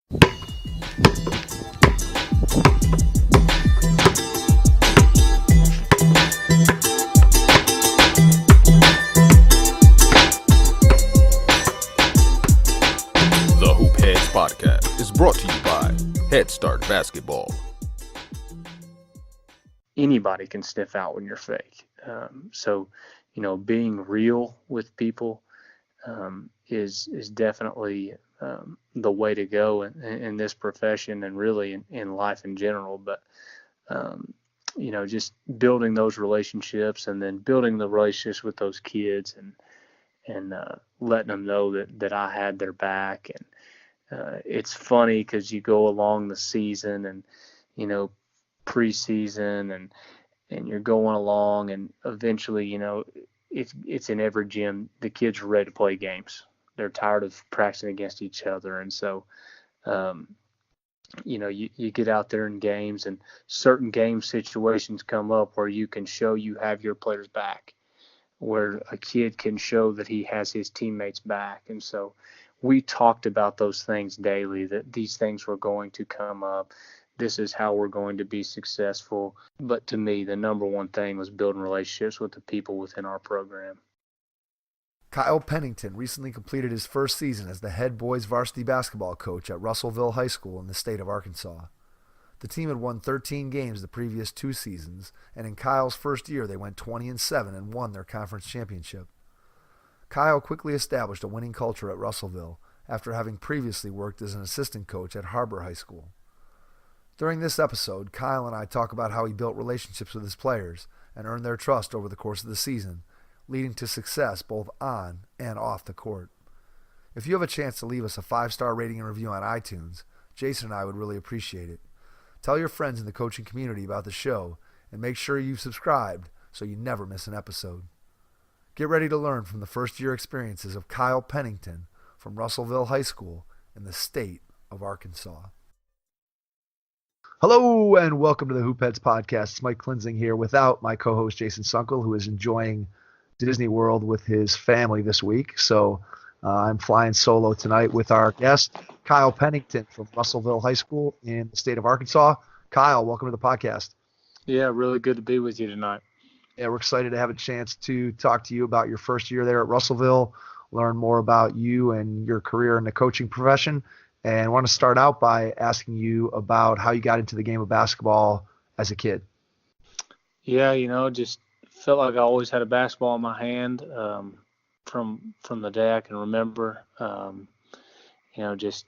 The Hoop Heads podcast is brought to you by Head Start Basketball. Anybody can sniff out when you're fake. So, being real with people is definitely the way to go in this profession and really in life in general. But, just building those relationships and then building the relationships with those kids and letting them know that I had their back. And it's funny because you go along the season and, preseason and you're going along and eventually, it's in every gym, the kids are ready to play games. They're tired of practicing against each other. And so, you get out there in games and certain game situations come up where you can show you have your players back, where a kid can show that he has his teammates back. And so we talked about those things daily, that these things were going to come up. This is how we're going to be successful. But to me, the number one thing was building relationships with the people within our program. Kyle Pennington recently completed his first season as the Head Boys Varsity Basketball Coach at Russellville High School in the state of Arkansas. The team had won 13 games the previous 2 seasons, and in Kyle's first year they went 20-7 and won their conference championship. Kyle quickly established a winning culture at Russellville after having previously worked as an assistant coach at Har-Ber High School. During this episode, Kyle and I talk about how he built relationships with his players and earned their trust over the course of the season, leading to success both on and off the court. If you have a chance to leave us a 5-star rating and review on iTunes, Jason and I would really appreciate it. Tell your friends in the coaching community about the show and make sure you've subscribed so you never miss an episode. Get ready to learn from the first-year experiences of Kyle Pennington from Russellville High School in the state of Arkansas. Hello and welcome to the Hoop Heads podcast. It's Mike Klinzing here without my co-host Jason Sunkel, who is enjoying Disney World with his family this week. So I'm flying solo tonight with our guest, Kyle Pennington from Russellville High School in the state of Arkansas. Kyle, welcome to the podcast. Yeah, really good to be with you tonight. Yeah, we're excited to have a chance to talk to you about your first year there at Russellville, learn more about you and your career in the coaching profession. And I want to start out by asking you about how you got into the game of basketball as a kid. Yeah, just felt like I always had a basketball in my hand from the day I can remember. Just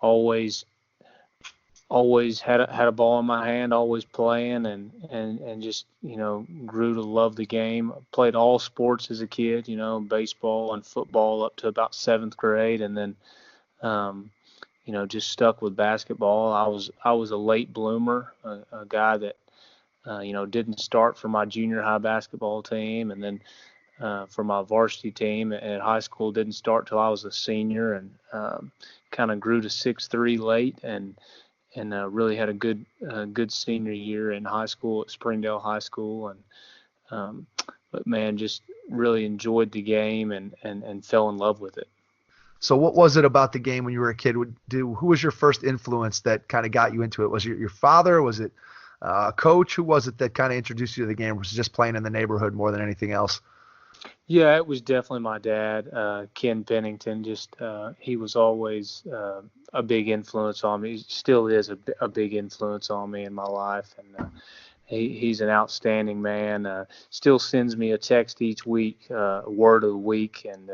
always had a ball in my hand, always playing, and just grew to love the game. Played all sports as a kid, baseball and football up to about 7th grade, and then just stuck with basketball. I was a late bloomer, a guy that didn't start for my junior high basketball team, and then for my varsity team at high school didn't start till I was a senior, and kind of grew to 6'3" late, and really had a good senior year in high school at Springdale High School, and but man, just really enjoyed the game and fell in love with it. So what was it about the game when you were a kid? Who was your first influence that kind of got you into it? Was it your father? Was it a coach? Who was it that kind of introduced you to the game? Was it just playing in the neighborhood more than anything else? Yeah, it was definitely my dad, Ken Pennington. Just he was always a big influence on me. He still is a big influence on me in my life, and he's an outstanding man. Still sends me a text each week, a word of the week, and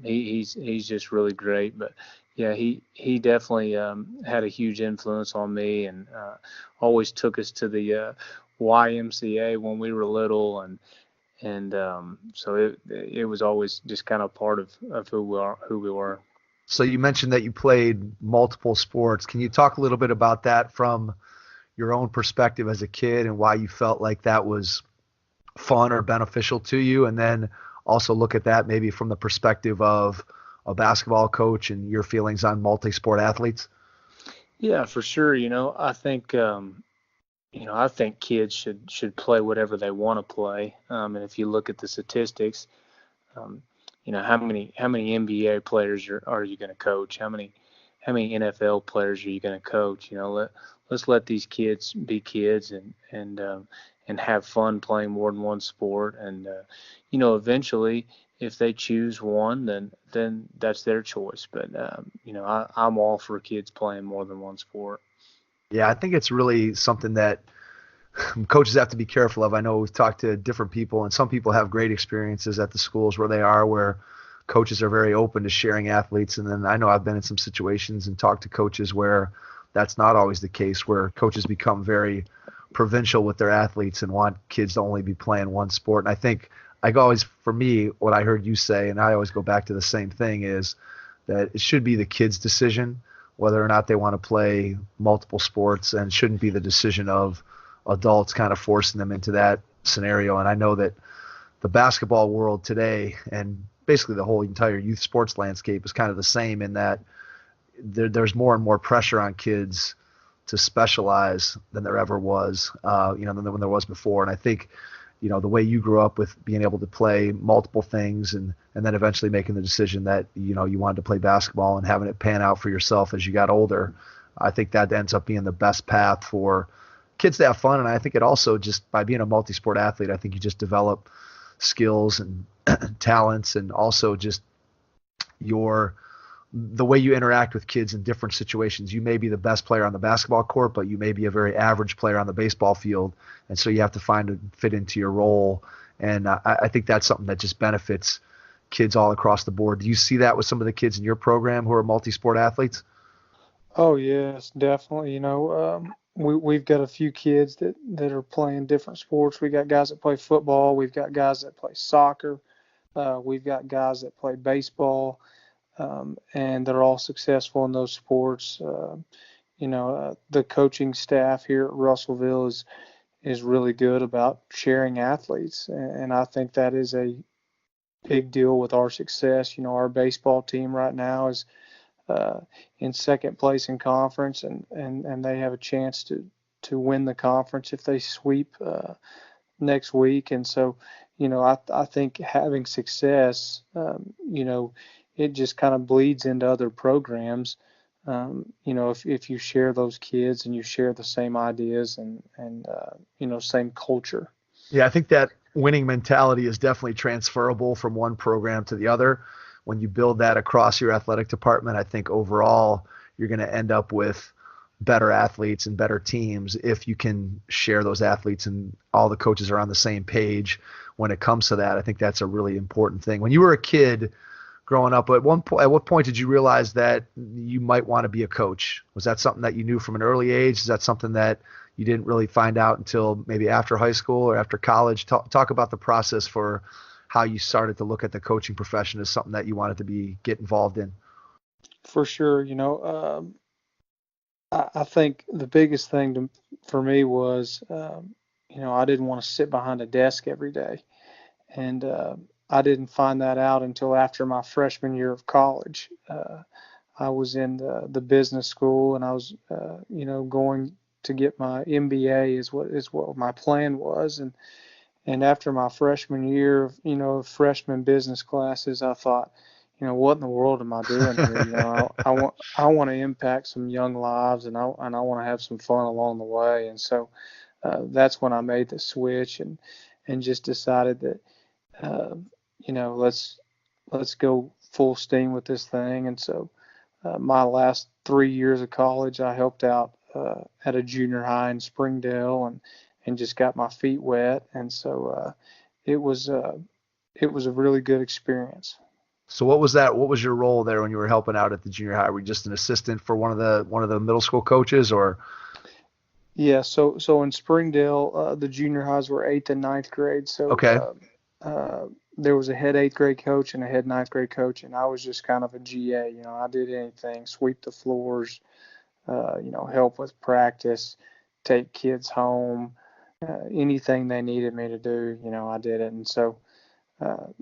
he's just really great. But yeah, he definitely had a huge influence on me, and always took us to the YMCA when we were little, and so it was always just kind of part of who we were. So you mentioned that you played multiple sports. Can you talk a little bit about that from your own perspective as a kid and why you felt like that was fun or beneficial to you? And then also look at that maybe from the perspective of a basketball coach and your feelings on multi-sport athletes. Yeah, for sure. I think I think kids should play whatever they want to play. And if you look at the statistics, how many NBA players are you going to coach? How many many NFL players are you going to coach? Let's let these kids be kids and have fun playing more than one sport. And eventually, if they choose one, then that's their choice. But I'm all for kids playing more than one sport. Yeah, I think it's really something that coaches have to be careful of. I know we've talked to different people, and some people have great experiences at the schools where they are, where coaches are very open to sharing athletes. And then I know I've been in some situations and talked to coaches where that's not always the case, where coaches become very provincial with their athletes and want kids to only be playing one sport. And I think for me, what I heard you say, and I always go back to the same thing, is that it should be the kid's decision whether or not they want to play multiple sports, and shouldn't be the decision of adults kind of forcing them into that scenario. And I know that the basketball world today, and basically the whole entire youth sports landscape, is kind of the same, in that there's more and more pressure on kids to specialize than there ever was, than when there was before. And I think, the way you grew up with being able to play multiple things, and then eventually making the decision that, you wanted to play basketball and having it pan out for yourself as you got older, I think that ends up being the best path for kids to have fun. And I think it also, just by being a multi-sport athlete, I think you just develop skills and talents, and also just the way you interact with kids in different situations. You may be the best player on the basketball court, but you may be a very average player on the baseball field. And so you have to find a fit into your role. And I think that's something that just benefits kids all across the board. Do you see that with some of the kids in your program who are multi-sport athletes? Oh, yes, definitely. We've got a few kids that are playing different sports. We got guys that play football. We've got guys that play soccer. We've got guys that play baseball. And they're all successful in those sports. The coaching staff here at Russellville is really good about sharing athletes, and I think that is a big deal with our success. Our baseball team right now is in second place in conference, and they have a chance to win the conference if they sweep next week. And so, I think having success, it just kind of bleeds into other programs. If you share those kids and you share the same ideas and same culture. Yeah, I think that winning mentality is definitely transferable from one program to the other. When you build that across your athletic department, I think overall you're going to end up with better athletes and better teams if you can share those athletes and all the coaches are on the same page when it comes to that. I think that's a really important thing. When you were a kid growing up, at what point did you realize that you might want to be a coach? Was that something that you knew from an early age? Is that something that you didn't really find out until maybe after high school or after college? Talk about the process for how you started to look at the coaching profession as something that you wanted to get involved in. For sure. I think the biggest thing for me was, I didn't want to sit behind a desk every day. And I didn't find that out until after my freshman year of college. I was in the business school, and I was, going to get my MBA is what my plan was. And after my freshman year of, freshman business classes, I thought, what in the world am I doing here? I want to impact some young lives, and I want to have some fun along the way. And so that's when I made the switch and just decided that, let's go full steam with this thing. And so my last 3 years of college, I helped out at a junior high in Springdale and just got my feet wet. And so it was a really good experience. So what was that? What was your role there when you were helping out at the junior high? Were you just an assistant for one of the middle school coaches, or? Yeah. So in Springdale, the junior highs were 8th and 9th grade. So okay. There was a head 8th grade coach and a head 9th grade coach, and I was just kind of a GA. I did anything, sweep the floors, help with practice, take kids home, anything they needed me to do, I did it. And so,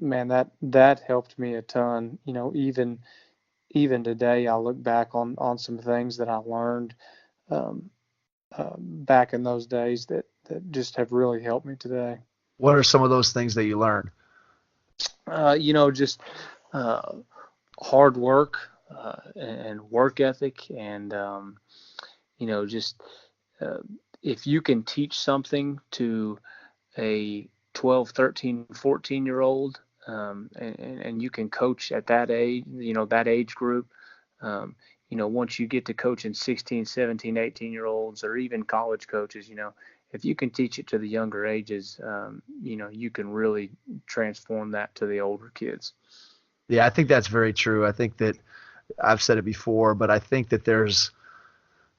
man, that helped me a ton. Even today, I look back on some things that I learned back in those days that just have really helped me today. What are some of those things that you learned? Just hard work, and work ethic, and just uh, if you can teach something to a 12, 13, 14-year-old, and you can coach at that age, that age group, um, once you get to coaching 16, 17, 18-year-olds, or even college coaches, if you can teach it to the younger ages, you can really transform that to the older kids. Yeah, I think that's very true. I think that I've said it before, but I think that there's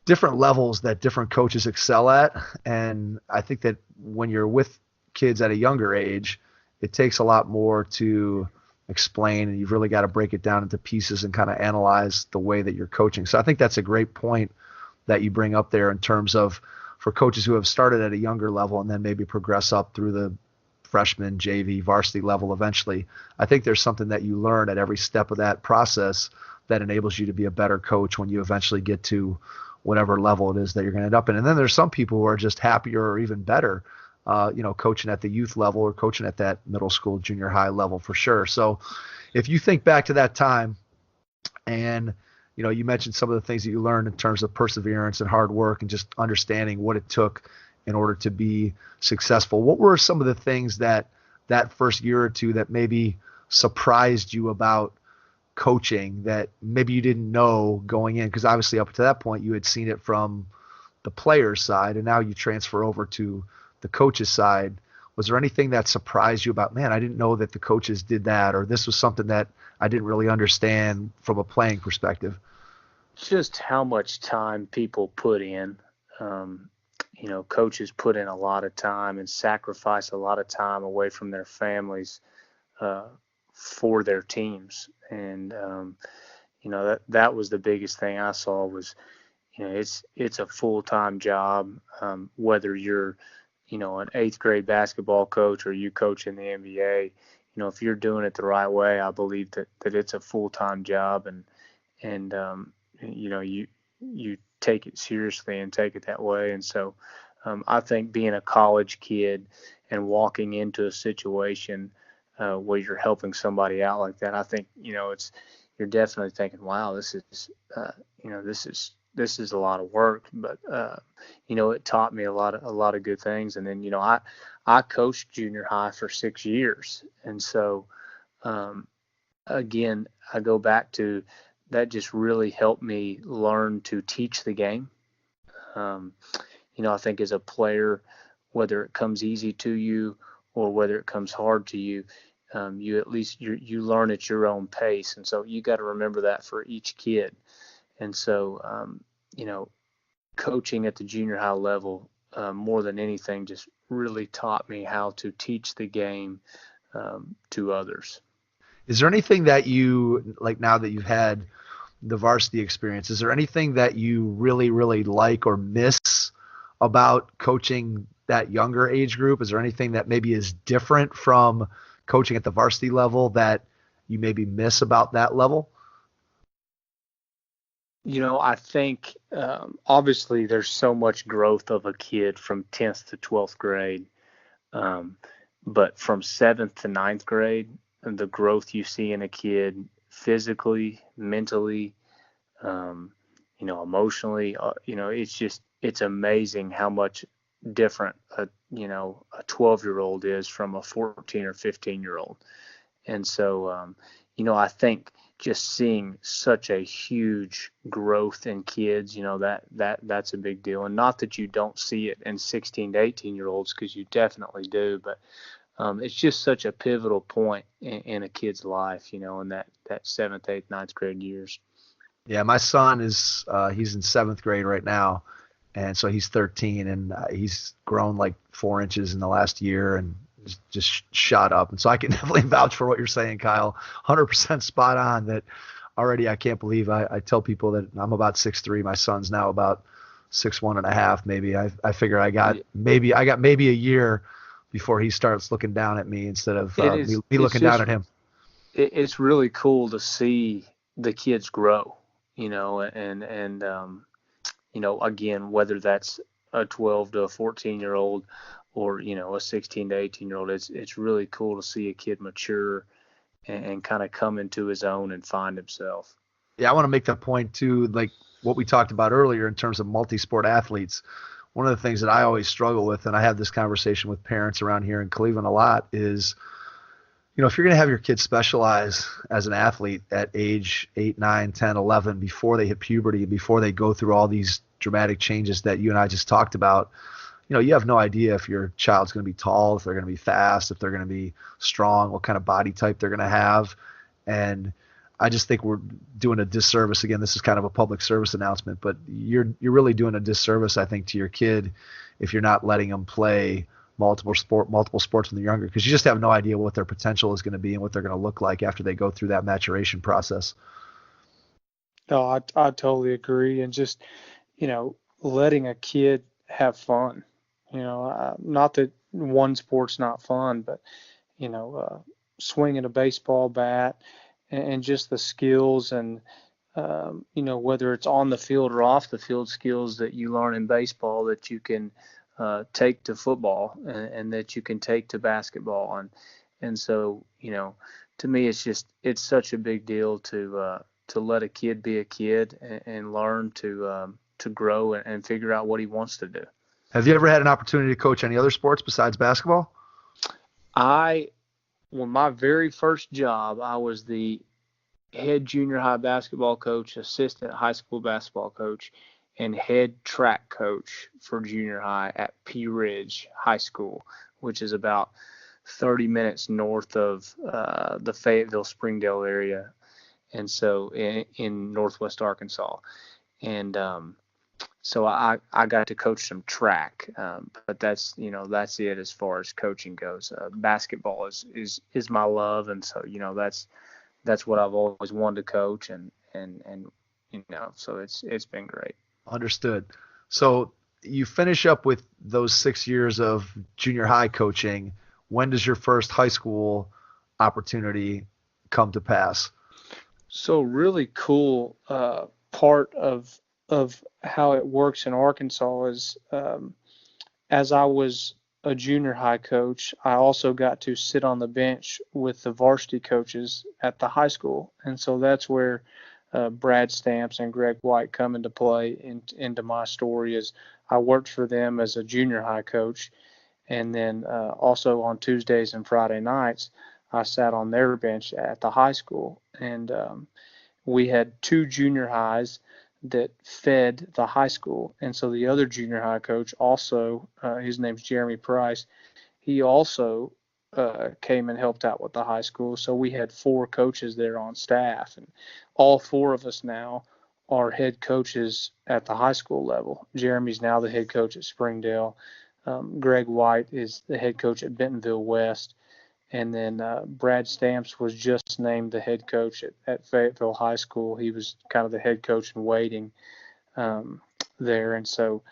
different levels that different coaches excel at. And I think that when you're with kids at a younger age, it takes a lot more to explain, and you've really got to break it down into pieces and kind of analyze the way that you're coaching. So I think that's a great point that you bring up there in terms of for coaches who have started at a younger level and then maybe progress up through the freshman, JV, varsity level eventually. I think there's something that you learn at every step of that process that enables you to be a better coach when you eventually get to whatever level it is that you're going to end up in. And then there's some people who are just happier or even better, coaching at the youth level or coaching at that middle school, junior high level for sure. So if you think back to that time and, you mentioned some of the things that you learned in terms of perseverance and hard work and just understanding what it took in order to be successful. What were some of the things that first year or two that maybe surprised you about coaching that maybe you didn't know going in? Because obviously up to that point you had seen it from the player's side, and now you transfer over to the coach's side. Was there anything that surprised you about, man, I didn't know that the coaches did that, or this was something that I didn't really understand from a playing perspective? Just how much time people put in. Coaches put in a lot of time and sacrifice a lot of time away from their families for their teams. And, that was the biggest thing I saw was, it's a full-time job, whether you're, an eighth grade basketball coach or you coach in the NBA. If you're doing it the right way, I believe that it's a full-time job, and you take it seriously and take it that way. And so I think being a college kid and walking into a situation where you're helping somebody out like that, I think, you're definitely thinking, wow, this is a lot of work, but it taught me a lot of good things. And then, I coached junior high for 6 years. And so, again, I go back to that just really helped me learn to teach the game. I think as a player, whether it comes easy to you or whether it comes hard to you, you at least you learn at your own pace. And so you got to remember that for each kid. And so, coaching at the junior high level, more than anything, just really taught me how to teach the game to others. Is there anything that you, like now that you've had the varsity experience, is there anything that you really, really like or miss about coaching that younger age group? Is there anything that maybe is different from coaching at the varsity level that you maybe miss about that level? I think obviously there's so much growth of a kid from 10th to 12th grade. But from 7th to 9th grade, the growth you see in a kid physically, mentally, emotionally, it's amazing how much different a 12-year-old is from a 14 or 15-year-old. And so, I think just seeing such a huge growth in kids, that's a big deal. And not that you don't see it in 16 to 18-year-olds, because you definitely do, but it's just such a pivotal point in a kid's life, in that 7th, 8th, 9th grade years. Yeah, my son is he's in 7th grade right now, and so he's 13, and he's grown like 4 inches in the last year and just shot up. And so I can definitely vouch for what you're saying, Kyle. 100% spot on. That already I can't believe I tell people that I'm about 6'3". My son's now about 6'1.5". Maybe I figure I got maybe a year before he starts looking down at me instead of me looking down at him. It's really cool to see the kids grow, and again, whether that's a 12 to a 14-year-old or, a 16 to 18-year-old, it's really cool to see a kid mature and kind of come into his own and find himself. Yeah, I want to make that point too, like what we talked about earlier in terms of multi-sport athletes. One of the things that I always struggle with, and I have this conversation with parents around here in Cleveland a lot, is, if you're going to have your kids specialize as an athlete at age 8, 9, 10, 11, before they hit puberty, before they go through all these dramatic changes that you and I just talked about, you have no idea if your child's going to be tall, if they're going to be fast, if they're going to be strong, what kind of body type they're going to have. And I just think we're doing a disservice. Again, this is kind of a public service announcement, but you're really doing a disservice, I think, to your kid if you're not letting them play multiple sports when they're younger, because you just have no idea what their potential is going to be and what they're going to look like after they go through that maturation process. No, I totally agree. And just, letting a kid have fun, not that one sport's not fun, but, swinging a baseball bat and just the skills and, whether it's on the field or off the field skills that you learn in baseball that you can take to football and that you can take to basketball. And so, to me, it's such a big deal to let a kid be a kid and learn to grow and figure out what he wants to do. Have you ever had an opportunity to coach any other sports besides basketball? Well, my very first job, I was the head junior high basketball coach, assistant high school basketball coach, and head track coach for junior high at Pea Ridge High School, which is about 30 minutes north of the Fayetteville, Springdale area, and so in northwest Arkansas. And so I got to coach some track, but that's it as far as coaching goes. Basketball is my love, and so that's what I've always wanted to coach, and so it's been great. Understood. So you finish up with those 6 years of junior high coaching. When does your first high school opportunity come to pass? So really cool part of how it works in Arkansas is as I was a junior high coach, I also got to sit on the bench with the varsity coaches at the high school. And so that's where Brad Stamps and Greg White come into play into my story. As I worked for them as a junior high coach, and then also on Tuesdays and Friday nights, I sat on their bench at the high school. And we had 2 junior highs that fed the high school. And so the other junior high coach also, his name's Jeremy Price, he also came and helped out with the high school. So we had 4 coaches there on staff, and all 4 of us now are head coaches at the high school level. Jeremy's now the head coach at Springdale. Greg White is the head coach at Bentonville West. And then Brad Stamps was just named the head coach at Fayetteville High School. He was kind of the head coach in waiting there. And so,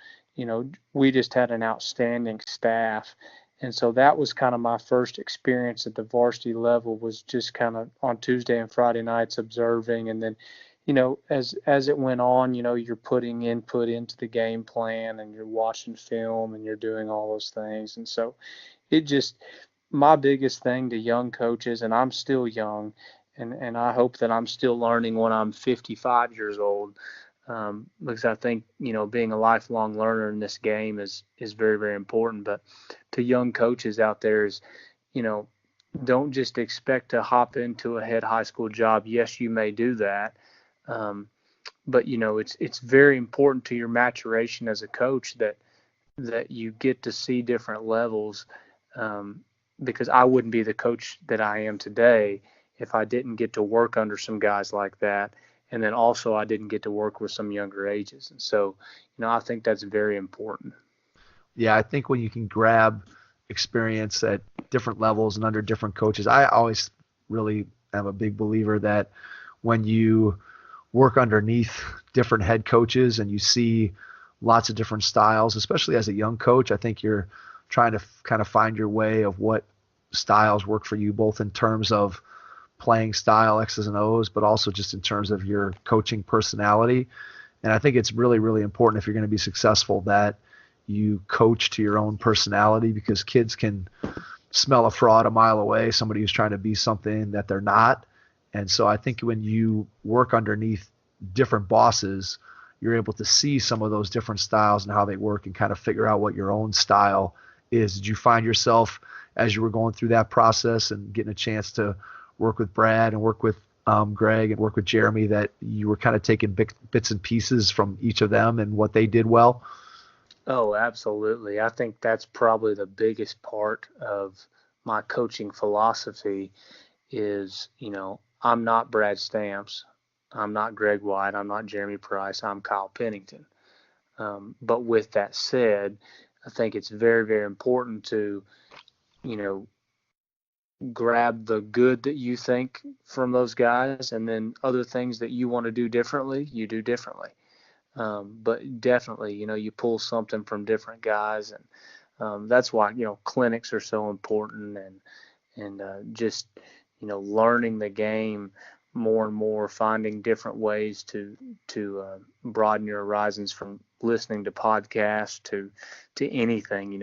we just had an outstanding staff. And so that was kind of my first experience at the varsity level, was just kind of on Tuesday and Friday nights observing. And then, as it went on, you're putting input into the game plan and you're watching film and you're doing all those things. And so my biggest thing to young coaches, and I'm still young, and I hope that I'm still learning when I'm 55 years old, because I think, being a lifelong learner in this game is very, very important. But to young coaches out there is, don't just expect to hop into a head high school job. Yes, you may do that. But, it's very important to your maturation as a coach that you get to see different levels, because I wouldn't be the coach that I am today if I didn't get to work under some guys like that. And then also I didn't get to work with some younger ages. And so, I think that's very important. Yeah, I think when you can grab experience at different levels and under different coaches, I always really am a big believer that when you work underneath different head coaches and you see lots of different styles, especially as a young coach, I think you're trying to kind of find your way of what styles work for you, both in terms of playing style, X's and O's, but also just in terms of your coaching personality. And I think it's really, really important if you're going to be successful that you coach to your own personality, because kids can smell a fraud a mile away, somebody who's trying to be something that they're not. And so I think when you work underneath different bosses, you're able to see some of those different styles and how they work and kind of figure out what your own style is. Did you find yourself, as you were going through that process and getting a chance to work with Brad and work with Greg and work with Jeremy, that you were kind of taking bits and pieces from each of them and what they did well? Oh, absolutely. I think that's probably the biggest part of my coaching philosophy is, I'm not Brad Stamps. I'm not Greg White. I'm not Jeremy Price. I'm Kyle Pennington. But with that said, I think it's very, very important to, grab the good that you think from those guys, and then other things that you want to do differently, you do differently. But definitely, you pull something from different guys, and that's why, clinics are so important, and just, learning the game more and more, finding different ways to broaden your horizons from listening to podcasts to anything,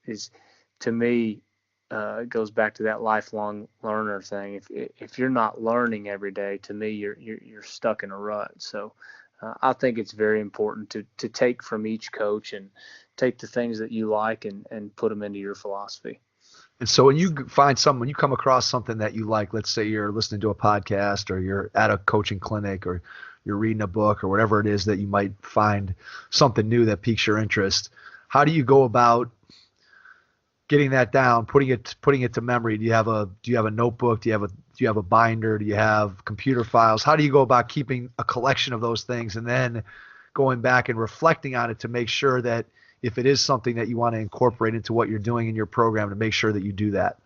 is to me, it goes back to that lifelong learner thing. If you're not learning every day, to me, you're stuck in a rut. So I think it's very important to take from each coach and take the things that you like and put them into your philosophy. And so when you when you come across something that you like, let's say you're listening to a podcast or you're at a coaching clinic or you're reading a book or whatever it is that you might find something new that piques your interest, how do you go about getting that down, putting it to memory? Do you have a notebook? Do you have a binder? Do you have computer files? How do you go about keeping a collection of those things and then going back and reflecting on it to make sure that if it is something that you want to incorporate into what you're doing in your program, to make sure that you do that?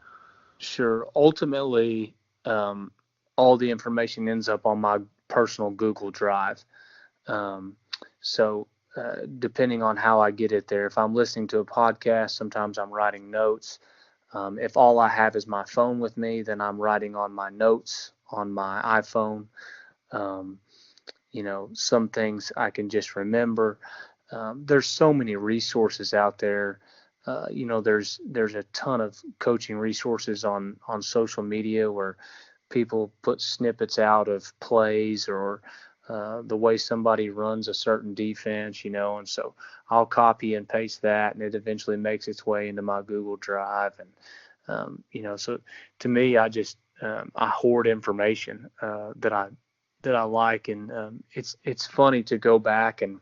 Sure. Ultimately, all the information ends up on my personal Google Drive. So depending on how I get it there, if I'm listening to a podcast, sometimes I'm writing notes. If all I have is my phone with me, then I'm writing on my notes on my iPhone. Some things I can just remember. There's so many resources out there. There's a ton of coaching resources on social media where people put snippets out of plays or the way somebody runs a certain defense, and so I'll copy and paste that, and it eventually makes its way into my Google Drive. And so to me, I just I hoard information that I like, and it's funny to go back and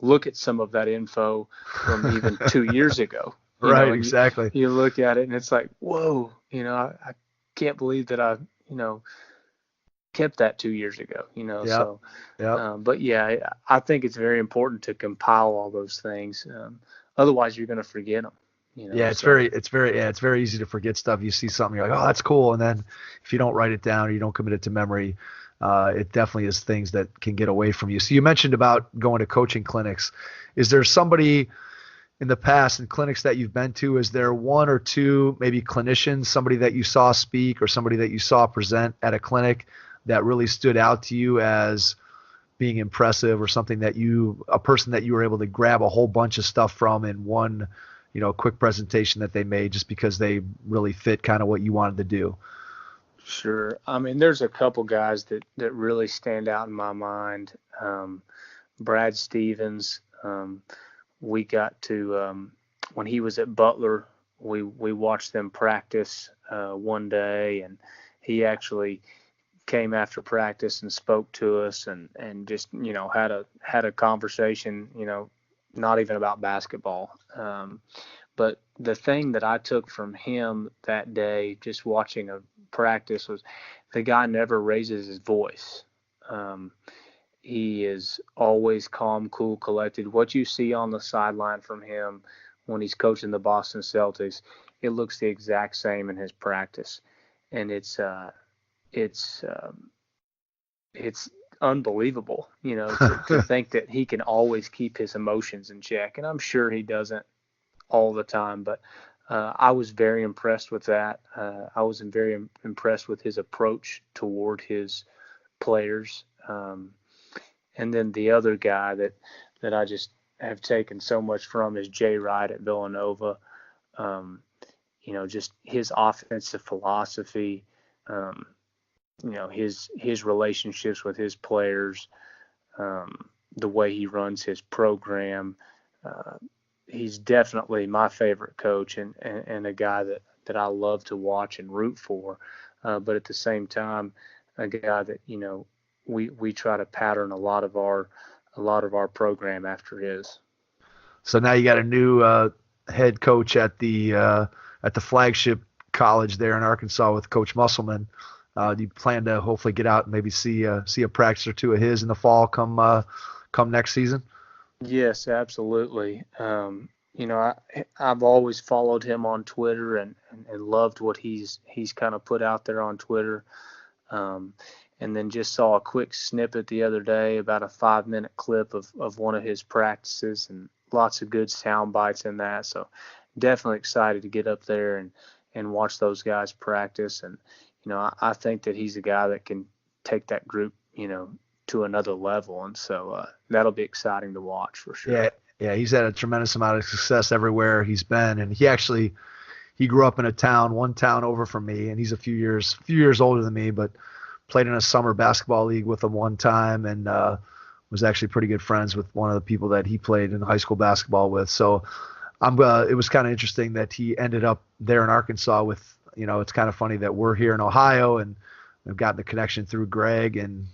look at some of that info from even 2 years ago. Right, exactly. You look at it and it's like, whoa, I can't believe that I, kept that 2 years ago, Yep. So, Yep. but yeah, I think it's very important to compile all those things. Otherwise you're going to forget them, Yeah, it's so. very easy to forget stuff. You see something, you're like, oh, that's cool. And then if you don't write it down or you don't commit it to memory, it definitely is things that can get away from you. So you mentioned about going to coaching clinics. Is there somebody in the past in clinics that you've been to, is there one or two maybe clinicians, somebody that you saw speak or somebody that you saw present at a clinic that really stood out to you as being impressive, or something that a person that you were able to grab a whole bunch of stuff from in one, quick presentation that they made just because they really fit kind of what you wanted to do? Sure. I mean, there's a couple guys that really stand out in my mind. Brad Stevens, we got to, when he was at Butler, we watched them practice one day, and he actually came after practice and spoke to us and just, had a conversation, not even about basketball. But the thing that I took from him that day, just watching a practice, was the guy never raises his voice. He is always calm, cool, collected. What you see on the sideline from him when he's coaching the Boston Celtics, it looks the exact same in his practice, and it's unbelievable, to think that he can always keep his emotions in check. And I'm sure he doesn't all the time, but I was very impressed with that. I was very impressed with his approach toward his players. And then the other guy that I just have taken so much from is Jay Wright at Villanova. Just his offensive philosophy, his relationships with his players, the way he runs his program. He's definitely my favorite coach and a guy that I love to watch and root for. But at the same time, a guy that, we try to pattern a lot of our program after his. So now you got a new head coach at the flagship college there in Arkansas with Coach Musselman. Do you plan to hopefully get out and maybe see a practice or two of his in the fall come next season? Yes, absolutely. I've always followed him on Twitter and loved what he's kind of put out there on Twitter. And then just saw a quick snippet the other day, about a 5-minute clip of one of his practices, and lots of good sound bites in that. So definitely excited to get up there and watch those guys practice. And, I think that he's a guy that can take that group, to another level. And so that'll be exciting to watch for sure. Yeah, he's had a tremendous amount of success everywhere he's been. And he grew up in one town over from me, and he's a few years older than me, but played in a summer basketball league with him one time, and was actually pretty good friends with one of the people that he played in high school basketball with. So it was kind of interesting that he ended up there in Arkansas with, it's kind of funny that we're here in Ohio and we've gotten the connection through Greg, and,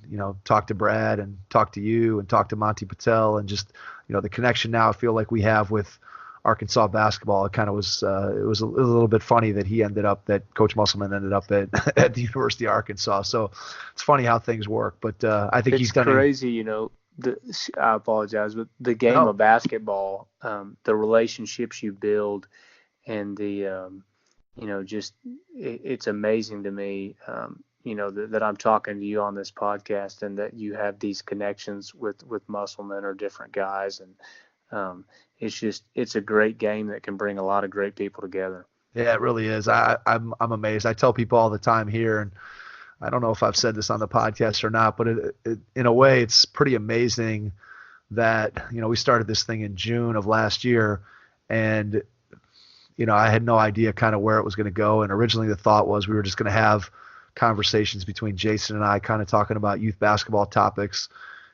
talked to Brad and talked to you and talked to Monty Patel, and just, the connection now I feel like we have with Arkansas basketball. It kind of was, it was a little bit funny that Coach Musselman ended up at the University of Arkansas. So it's funny how things work, but I think he's done crazy, I apologize, but the game of basketball, the relationships you build, and the, it's amazing to me, that I'm talking to you on this podcast, and that you have these connections with Musselman or different guys. And it's a great game that can bring a lot of great people together. Yeah, it really is. I'm amazed. I tell people all the time here, and I don't know if I've said this on the podcast or not, but in a way, it's pretty amazing that, we started this thing in June of last year, and, I had no idea kind of where it was going to go. And originally the thought was we were just going to have conversations between Jason and I, kind of talking about youth basketball topics.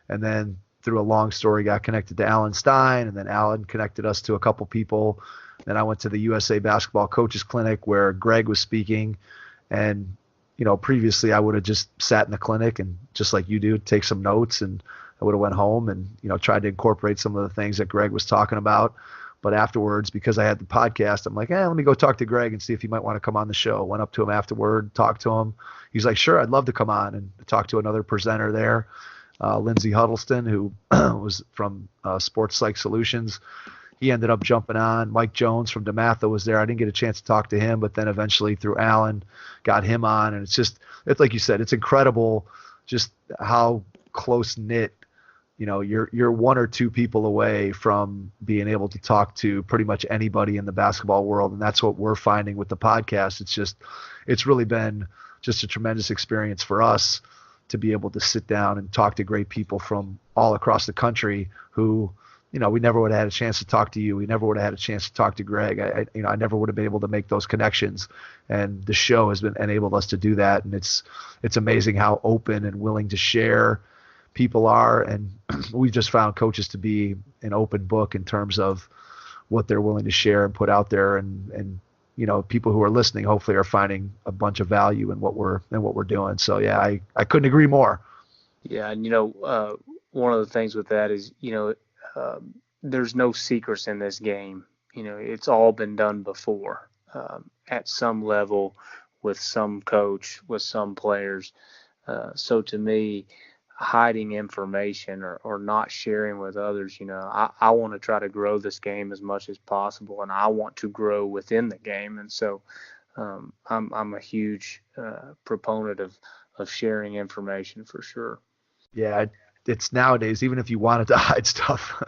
And then through a long story, got connected to Alan Stein, and then Alan connected us to a couple people. Then I went to the USA Basketball Coaches Clinic where Greg was speaking. And, previously I would have just sat in the clinic and, just like you do, take some notes, and I would have went home and, tried to incorporate some of the things that Greg was talking about. But afterwards, because I had the podcast, I'm like, let me go talk to Greg and see if he might want to come on the show. Went up to him afterward, talked to him. He's like, sure, I'd love to come on, and talk to another presenter there, Lindsey Huddleston, who was from Sports Psych Solutions. He ended up jumping on. Mike Jones from DeMatha was there. I didn't get a chance to talk to him, but then eventually through Alan got him on. And it's like you said, it's incredible just how close-knit, you're one or two people away from being able to talk to pretty much anybody in the basketball world. And that's what we're finding with the podcast. It's really been just a tremendous experience for us to be able to sit down and talk to great people from all across the country who, we never would have had a chance to talk to you. We never would have had a chance to talk to Greg. I never would have been able to make those connections, and the show has enabled us to do that. And it's amazing how open and willing to share people are. And we've just found coaches to be an open book in terms of what they're willing to share and put out there. And people who are listening hopefully are finding a bunch of value in what we're doing. So yeah, I couldn't agree more. Yeah. And, one of the things with that is, there's no secrets in this game. It's all been done before, at some level, with some coach, with some players. So to me, hiding information or not sharing with others, I want to try to grow this game as much as possible, and I want to grow within the game. And so I'm a huge proponent of sharing information for sure. Yeah, it's nowadays, even if you wanted to hide stuff,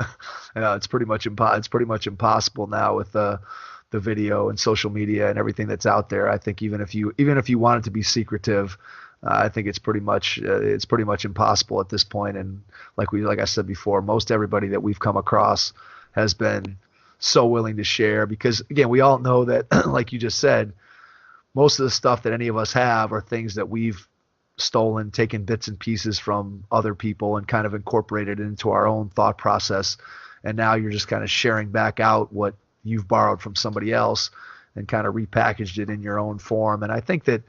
it's pretty much impossible now with the video and social media and everything that's out there. I think even if you wanted to be secretive, I think it's pretty much impossible at this point. And like I said before, most everybody that we've come across has been so willing to share, because again, we all know that, like you just said, most of the stuff that any of us have are things that we've stolen, taken bits and pieces from other people and kind of incorporated it into our own thought process. And now you're just kind of sharing back out what you've borrowed from somebody else and kind of repackaged it in your own form. And I think that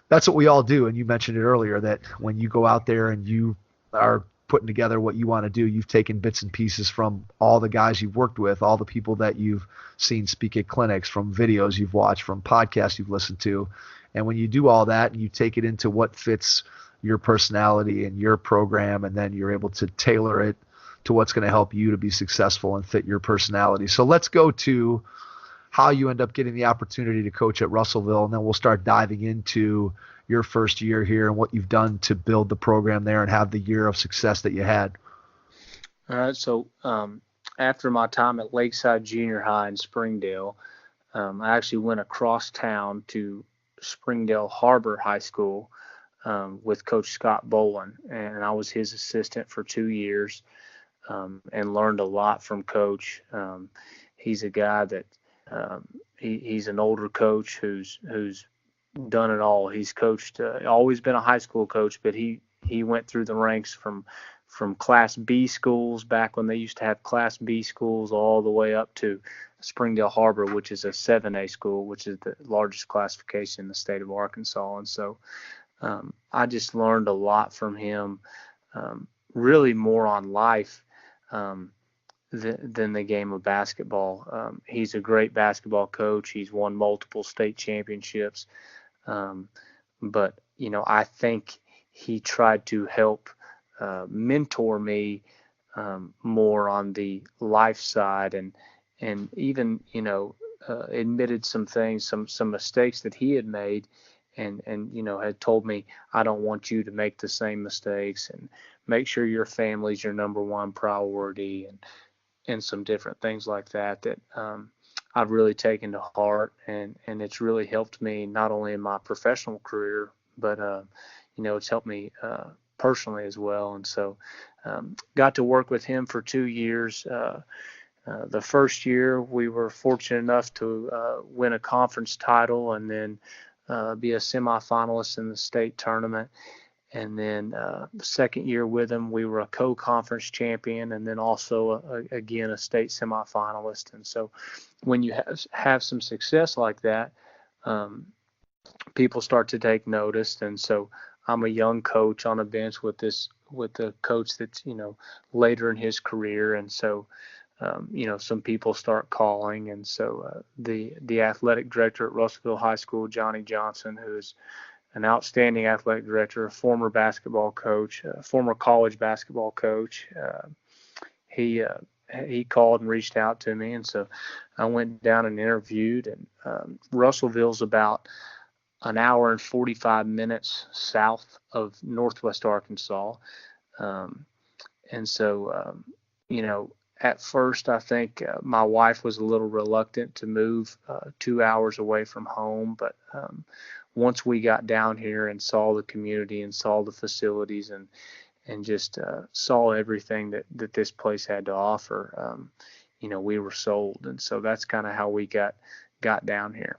that's what we all do. And you mentioned it earlier, that when you go out there and you are putting together what you want to do, you've taken bits and pieces from all the guys you've worked with, all the people that you've seen speak at clinics, from videos you've watched, from podcasts you've listened to. And when you do all that and you take it into what fits your personality and your program, and then you're able to tailor it to what's going to help you to be successful and fit your personality. So let's go to how you end up getting the opportunity to coach at Russellville, and then we'll start diving into your first year here and what you've done to build the program there and have the year of success that you had. All right. So after my time at Lakeside Junior High in Springdale, I actually went across town to Springdale Har-Ber High School with Coach Scott Bolin, and I was his assistant for 2 years, and learned a lot from Coach. He's a guy that he's an older coach who's done it all. He's coached, always been a high school coach, but he went through the ranks from Class B schools back when they used to have Class B schools all the way up to Springdale Har-Ber, which is a 7A school, which is the largest classification in the state of Arkansas. And so I just learned a lot from him, really more on life than the game of basketball. He's a great basketball coach. He's won multiple state championships. But, I think he tried to help mentor me more on the life side, and even, admitted some things, some mistakes that he had made, and had told me, I don't want you to make the same mistakes, and make sure your family's your number one priority, and some different things like that I've really taken to heart, and it's really helped me not only in my professional career, but it's helped me personally as well. And so got to work with him for 2 years. The first year we were fortunate enough to win a conference title, and then be a semifinalist in the state tournament. And then the second year with him, we were a co-conference champion, and then also, again, a state semifinalist. And so when you have some success like that, people start to take notice. And so I'm a young coach on a bench with the coach that's, later in his career. And so, some people start calling. And so the athletic director at Russellville High School, Johnny Johnson, who's an outstanding athletic director, a former basketball coach, a former college basketball coach, he called and reached out to me. And so I went down and interviewed, and Russellville's about an hour and 45 minutes south of Northwest Arkansas. And so, at first, I think my wife was a little reluctant to move 2 hours away from home, but once we got down here and saw the community and saw the facilities and just saw everything that this place had to offer, we were sold. And so that's kind of how we got down here.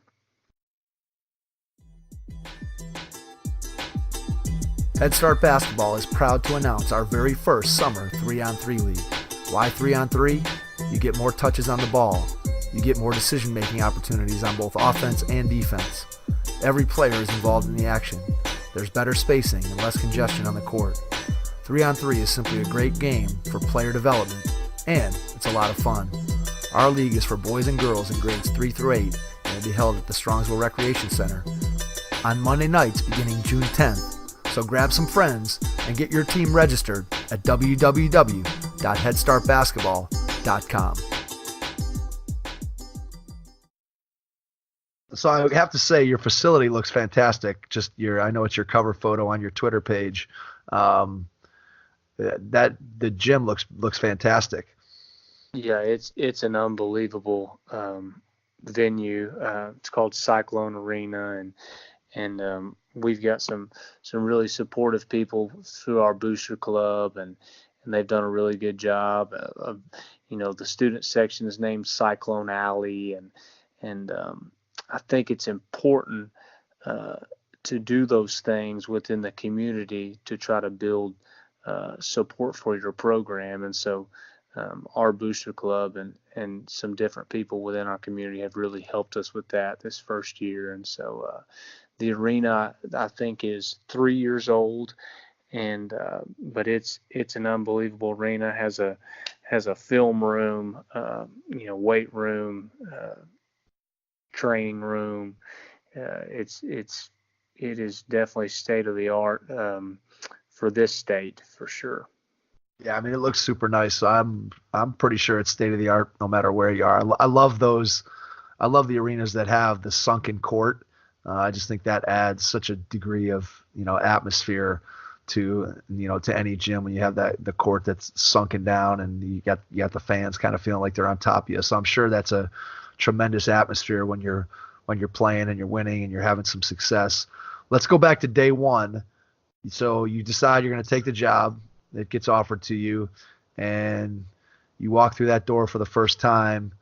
Head Start Basketball is proud to announce our very first summer 3-on-3 league. Why 3-on-3? You get more touches on the ball. You get more decision-making opportunities on both offense and defense. Every player is involved in the action. There's better spacing and less congestion on the court. 3-on-3 is simply a great game for player development, and it's a lot of fun. Our league is for boys and girls in grades 3 through 8, and will be held at the Strongsville Recreation Center on Monday nights beginning June 10th. So grab some friends and get your team registered at www.headstartbasketball.com. So I have to say your facility looks fantastic. I know it's your cover photo on your Twitter page. That the gym looks fantastic. Yeah, it's an unbelievable venue. It's called Cyclone Arena, and we've got some really supportive people through our booster club, and they've done a really good job. The student section is named Cyclone Alley, and I think it's important to do those things within the community to try to build support for your program. And so our booster club and some different people within our community have really helped us with that this first year. And so the arena, I think, is 3 years old, and but it's an unbelievable arena. Has a film room, weight room, training room. It is definitely state of the art for this state for sure. Yeah, I mean, it looks super nice. So I'm pretty sure it's state of the art no matter where you are. I love those. I love the arenas that have the sunken court. I just think that adds such a degree of atmosphere to any gym when you have the court that's sunken down and you got the fans kind of feeling like they're on top of you. So I'm sure that's a tremendous atmosphere when you're playing and you're winning and you're having some success. Let's go back to day one. So you decide you're going to take the job that gets offered to you, and you walk through that door for the first time.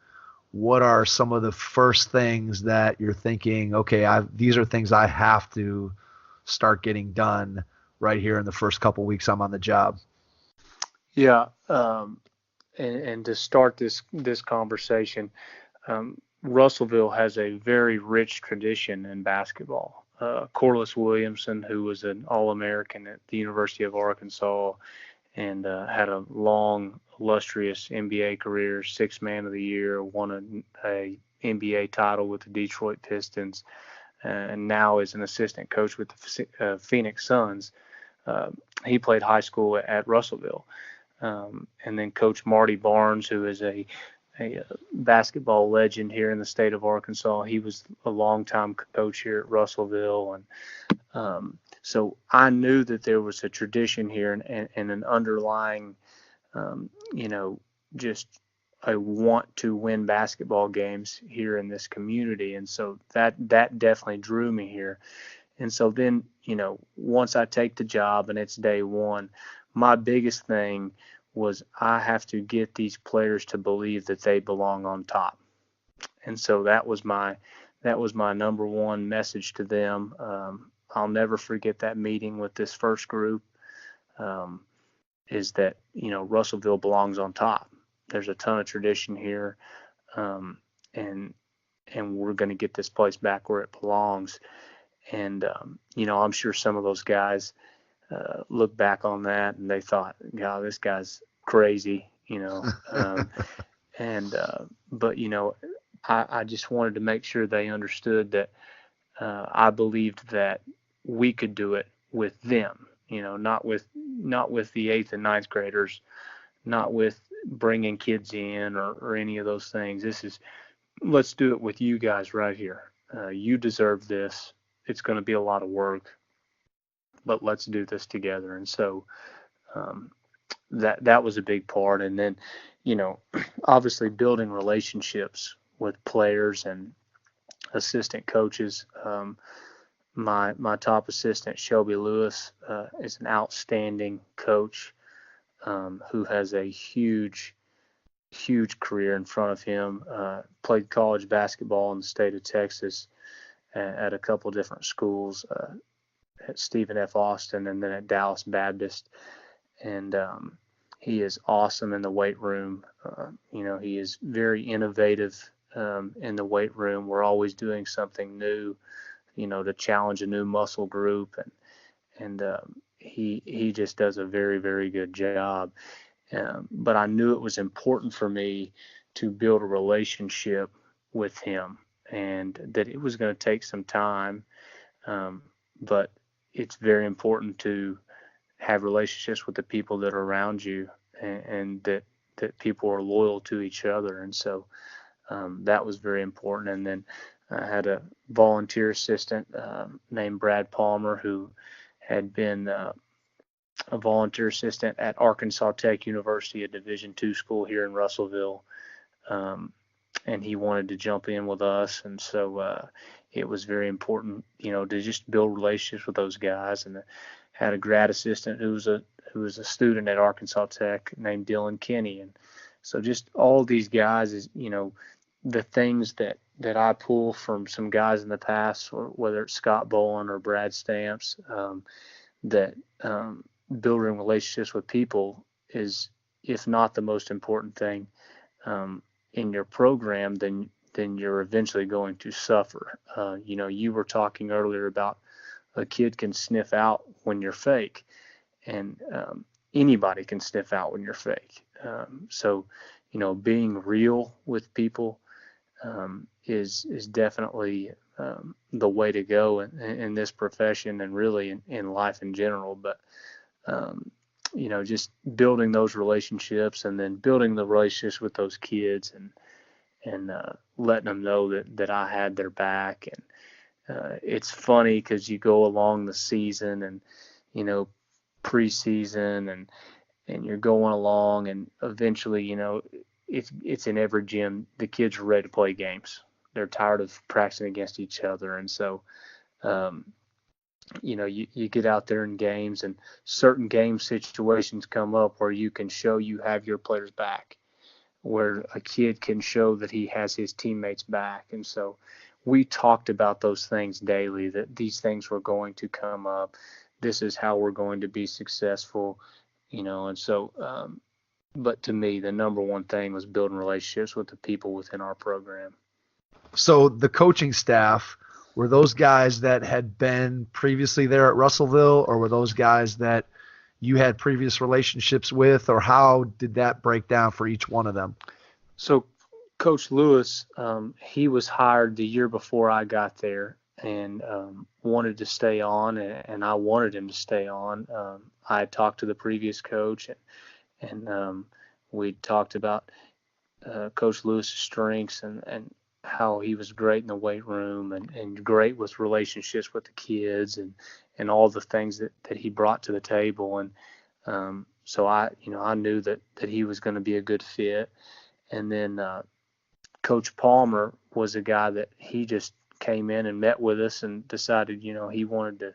What are some of the first things that you're thinking, okay, these are things I have to start getting done right here in the first couple weeks I'm on the job? Yeah, and to start this conversation, Russellville has a very rich tradition in basketball. Corliss Williamson, who was an All-American at the University of Arkansas and had a long, illustrious NBA career, sixth man of the year, won a NBA title with the Detroit Pistons, and now is an assistant coach with the Phoenix Suns. He played high school at Russellville. And then Coach Marty Barnes, who is a basketball legend here in the state of Arkansas. He was a longtime coach here at Russellville. And so I knew that there was a tradition here and an underlying, just a want to win basketball games here in this community. And so that definitely drew me here. And so then, once I take the job and it's day one, my biggest thing was I have to get these players to believe that they belong on top. And so that was my number one message to them. I'll never forget that meeting with this first group, is that, Russellville belongs on top. There's a ton of tradition here, and we're going to get this place back where it belongs. And, I'm sure some of those guys look back on that and they thought, God, this guy's crazy, but I just wanted to make sure they understood that I believed that we could do it with them, not with the 8th and 9th graders, not with bringing kids in or any of those things. Let's do it with you guys right here. You deserve this. It's going to be a lot of work, but let's do this together. And so that was a big part. And then, obviously building relationships with players and assistant coaches. My top assistant, Shelby Lewis, is an outstanding coach who has a huge career in front of him. Played college basketball in the state of Texas at a couple different schools, at Stephen F. Austin and then at Dallas Baptist. And he is awesome in the weight room. He is very innovative in the weight room. We're always doing something new, to challenge a new muscle group. And he just does a very, very good job. But I knew it was important for me to build a relationship with him, and that it was going to take some time. But it's very important to have relationships with the people that are around you, and that people are loyal to each other. And so that was very important. And then I had a volunteer assistant named Brad Palmer, who had been a volunteer assistant at Arkansas Tech University, a Division II school here in Russellville. And he wanted to jump in with us. And so it was very important, to just build relationships with those guys. And had a grad assistant who was a student at Arkansas Tech named Dylan Kinney. And so just all these guys is, the things that I pull from some guys in the past, or whether it's Scott Bowen or Brad Stamps, that building relationships with people is, if not the most important thing in your program, then you're eventually going to suffer. You were talking earlier about a kid can sniff out when you're fake, and anybody can sniff out when you're fake. So, being real with people is definitely the way to go in this profession, and really in life in general. But just building those relationships, and then building the relationships with those kids, and letting them know that I had their back. And it's funny because you go along the season, and preseason, and you're going along, and eventually, it's in every gym, the kids are ready to play games. They're tired of practicing against each other. And so, you get out there in games, and certain game situations come up where you can show you have your players back, where a kid can show that he has his teammates back. And so we talked about those things daily, that these things were going to come up. This is how we're going to be successful, and so, but to me, the number one thing was building relationships with the people within our program. So the coaching staff, were those guys that had been previously there at Russellville, or were those guys that you had previous relationships with, or how did that break down for each one of them? So Coach Lewis, he was hired the year before I got there, and wanted to stay on, and I wanted him to stay on. I had talked to the previous coach, and we talked about Coach Lewis's strengths, and how he was great in the weight room, and great with relationships with the kids, and all the things that he brought to the table. And so I knew that he was going to be a good fit. And then Coach Palmer was a guy that he just came in and met with us and decided, he wanted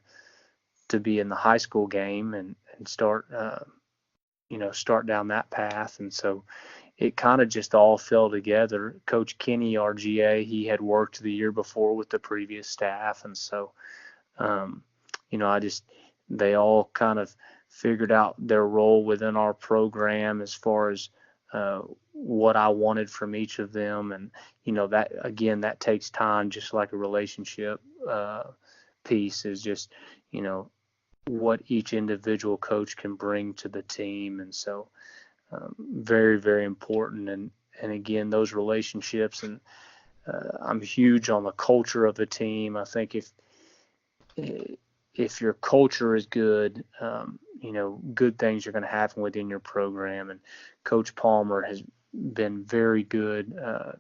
to be in the high school game and start down that path. And so it kind of just all fell together. Coach Kenny, our GA, he had worked the year before with the previous staff. And so, they all kind of figured out their role within our program as far as what I wanted from each of them. And, that takes time, just like a relationship piece is just, what each individual coach can bring to the team. And so, very, very important. And again, those relationships, and I'm huge on the culture of the team. I think if your culture is good, good things are going to happen within your program. And Coach Palmer has been very good.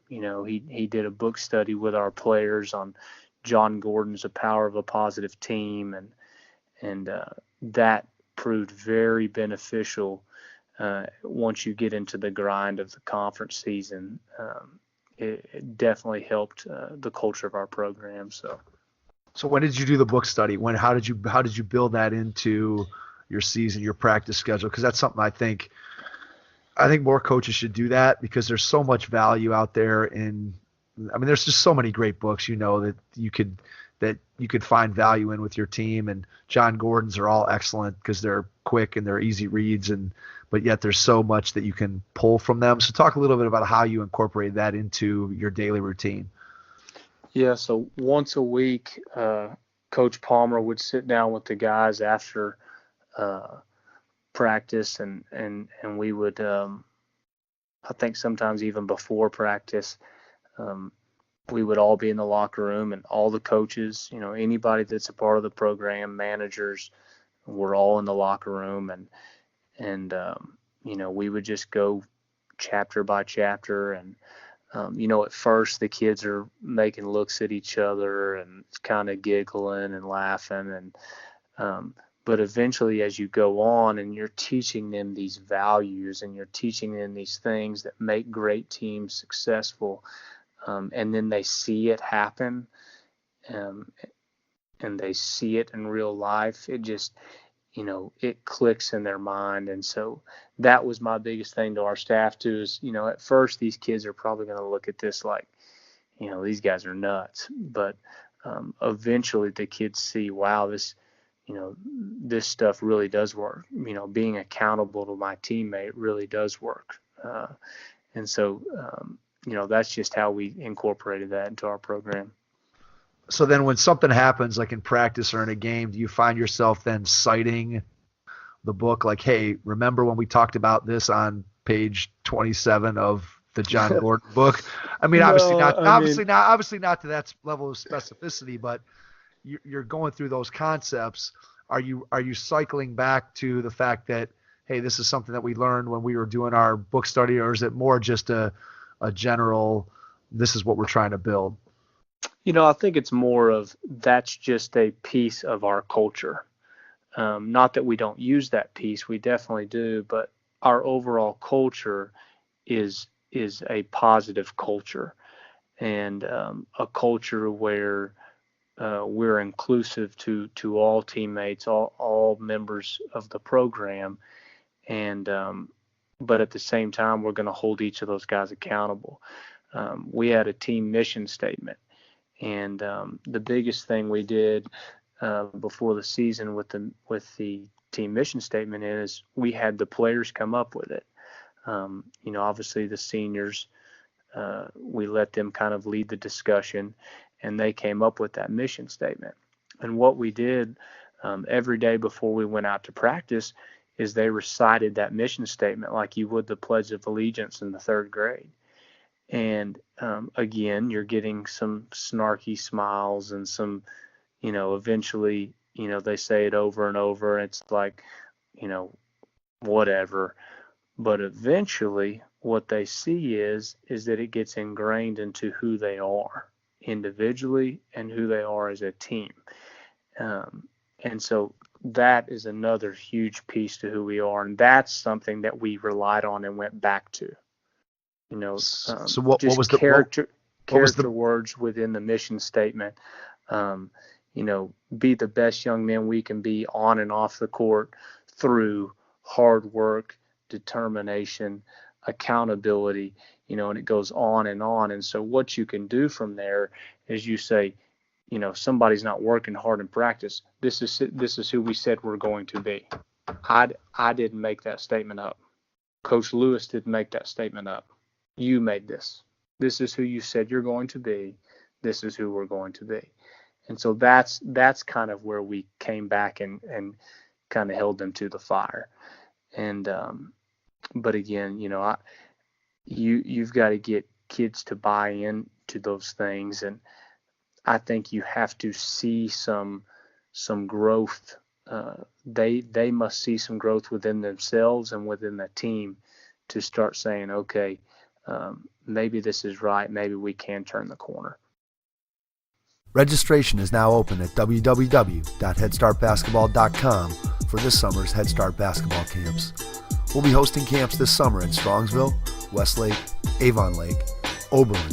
He did a book study with our players on John Gordon's The Power of a Positive Team, and that proved very beneficial. Once you get into the grind of the conference season, it definitely helped the culture of our program. So when did you do the book study? How did you build that into your season, your practice schedule? Because that's something I think more coaches should do that, because there's so much value out there there's just so many great books, that you could find value in with your team. And John Gordon's are all excellent because they're quick and they're easy reads, but yet there's so much that you can pull from them. So talk a little bit about how you incorporate that into your daily routine. Yeah, so once a week, Coach Palmer would sit down with the guys after practice, and we would, I think sometimes even before practice, we would all be in the locker room, and all the coaches, anybody that's a part of the program, managers, were all in the locker room, and we would just go chapter by chapter. And at first the kids are making looks at each other and kind of giggling and laughing, but eventually, as you go on and you're teaching them these values, and you're teaching them these things that make great teams successful, and then they see it happen, and they see it in real life, it just, it clicks in their mind. And so that was my biggest thing to our staff too, is, at first these kids are probably going to look at this like, these guys are nuts. But eventually the kids see, wow, this stuff really does work. Being accountable to my teammate really does work. And so, that's just how we incorporated that into our program. So then when something happens, like in practice or in a game, do you find yourself then citing the book like, hey, remember when we talked about this on page 27 of the John Gordon book? I mean, obviously not to that level of specificity, but you're going through those concepts. Are you cycling back to the fact that, hey, this is something that we learned when we were doing our book study, or is it more just a general, this is what we're trying to build? I think it's more of, that's just a piece of our culture. Not that we don't use that piece, we definitely do, but our overall culture is a positive culture, and a culture where we're inclusive to all teammates, all members of the program, and but at the same time, we're going to hold each of those guys accountable. We had a team mission statement, and the biggest thing we did before the season with the team mission statement is we had the players come up with it. Obviously the seniors, we let them kind of lead the discussion, and they came up with that mission statement. And what we did every day before we went out to practice is they recited that mission statement like you would the Pledge of Allegiance in the third grade. And again, you're getting some snarky smiles and some, eventually, they say it over and over. And it's like, whatever. But eventually what they see is that it gets ingrained into who they are individually and who they are as a team. And so that is another huge piece to who we are. And that's something that we relied on and went back to. So what was the character words within the mission statement? Be the best young men we can be on and off the court through hard work, determination, accountability, and it goes on and on. And so what you can do from there is you say, somebody's not working hard in practice. This is who we said we're going to be. I didn't make that statement up. Coach Lewis didn't make that statement up. You made this. This is who you said you're going to be. This is who we're going to be. And so that's kind of where we came back and kind of held them to the fire. And but again, you've got to get kids to buy in to those things, and I think you have to see some growth. They must see some growth within themselves and within the team to start saying, okay, maybe this is right. Maybe we can turn the corner. Registration is now open at www.headstartbasketball.com for this summer's Head Start basketball camps. We'll be hosting camps this summer in Strongsville, Westlake, Avon Lake, Oberlin,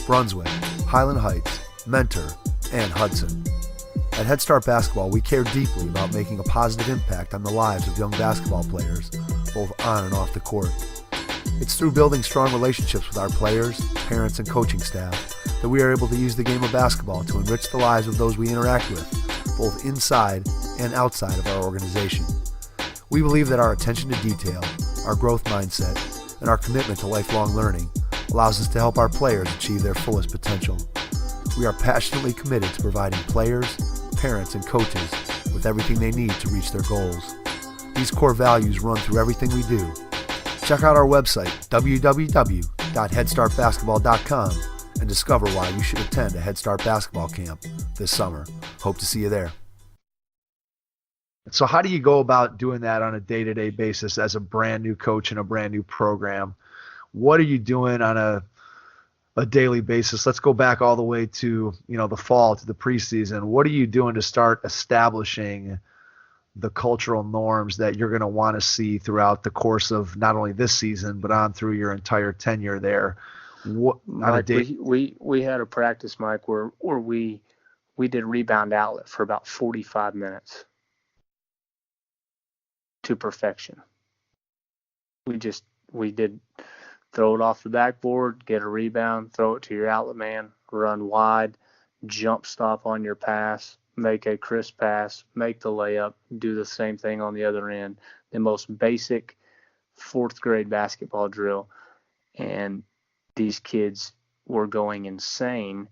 Brunswick, Highland Heights, Mentor, and Hudson. At Head Start Basketball, we care deeply about making a positive impact on the lives of young basketball players, both on and off the court. It's through building strong relationships with our players, parents, and coaching staff that we are able to use the game of basketball to enrich the lives of those we interact with, both inside and outside of our organization. We believe that our attention to detail, our growth mindset, and our commitment to lifelong learning allows us to help our players achieve their fullest potential. We are passionately committed to providing players, parents, and coaches with everything they need to reach their goals. These core values run through everything we do. Check out our website, www.headstartbasketball.com, and discover why you should attend a Head Start basketball camp this summer. Hope to see you there. So how do you go about doing that on a day-to-day basis as a brand new coach in a brand new program? What are you doing on a daily basis? Let's go back all the way to, the fall, to the preseason. What are you doing to start establishing the cultural norms that you're going to want to see throughout the course of not only this season, but on through your entire tenure there? Mike, we had a practice, Mike, where we did rebound outlet for about 45 minutes to perfection. We did throw it off the backboard, get a rebound, throw it to your outlet man, run wide, jump stop on your pass, make a crisp pass, make the layup, do the same thing on the other end. The most basic fourth grade basketball drill. And these kids were going insane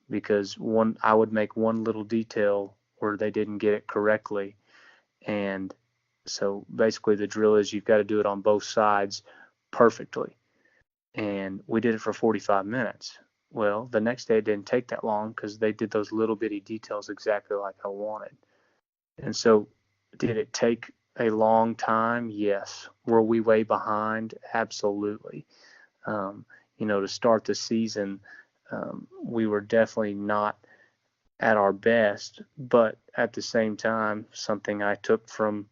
because I would make one little detail where they didn't get it correctly. And so basically the drill is you've got to do it on both sides perfectly. And we did it for 45 minutes. Well, the next day it didn't take that long because they did those little bitty details exactly like I wanted. And so did it take a long time? Yes. Were we way behind? Absolutely. To start the season, we were definitely not at our best, but at the same time, something I took from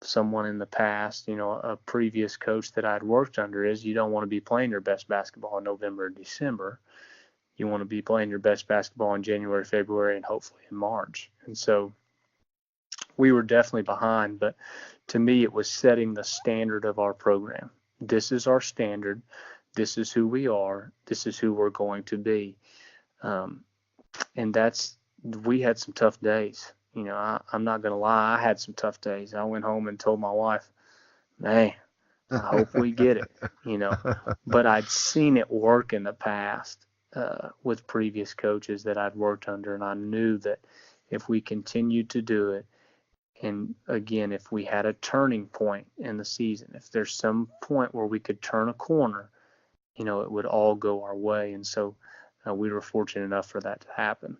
someone in the past, a previous coach that I'd worked under, is you don't want to be playing your best basketball in November or December. You want to be playing your best basketball in January, February, and hopefully in March. And so we were definitely behind, but to me, it was setting the standard of our program. This is our standard. This is who we are. This is who we're going to be. And we had some tough days. I'm not going to lie. I had some tough days. I went home and told my wife, man, I hope we get it, but I'd seen it work in the past with previous coaches that I'd worked under. And I knew that if we continued to do it, and again, if we had a turning point in the season, if there's some point where we could turn a corner, it would all go our way. And so we were fortunate enough for that to happen.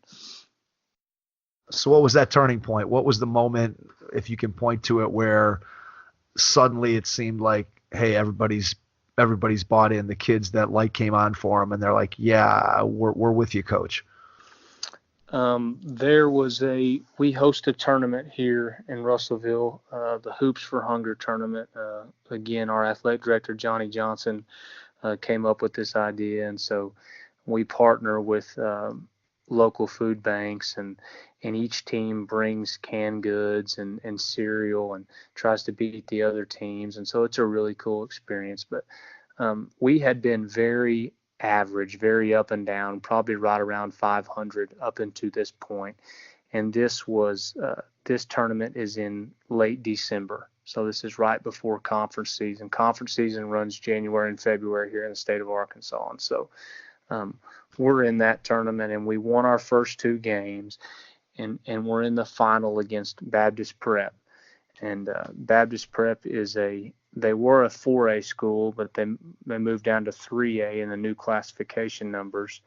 So what was that turning point? What was the moment, if you can point to it, where suddenly it seemed like, hey, everybody's bought in, the kids, that light came on for them, and they're like, yeah, we're with you, coach? We host a tournament here in Russellville, the Hoops for Hunger tournament. Again, our athletic director, Johnny Johnson, came up with this idea. And so we partner with local food banks, and each team brings canned goods and cereal and tries to beat the other teams. And so it's a really cool experience. But we had been very average, very up and down, probably right around 500 up into this point. And this tournament is in late December. So this is right before conference season. Conference season runs January and February here in the state of Arkansas. And so we're in that tournament, and we won our first two games, and we're in the final against Baptist Prep. And Baptist Prep they were a 4A school, but they moved down to 3A in the new classification numbers.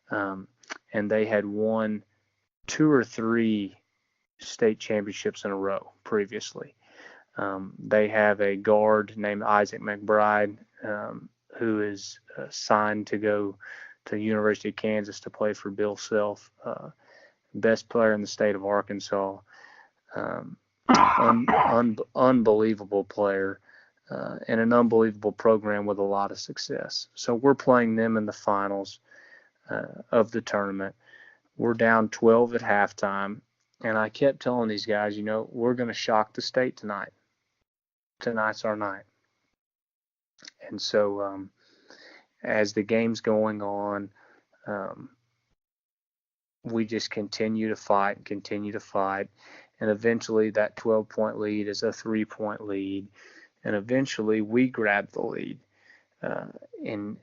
And they had won 2 or 3 state championships in a row previously. They have a guard named Isaac McBride, who is signed to go to the University of Kansas to play for Bill Self, best player in the state of Arkansas, unbelievable player, and an unbelievable program with a lot of success. So we're playing them in the finals of the tournament. We're down 12 at halftime, and I kept telling these guys, we're going to shock the state tonight. Tonight's our night. And so as the game's going on, we just continue to fight. And eventually that 12-point lead is a 3-point lead. And eventually we grab the lead. And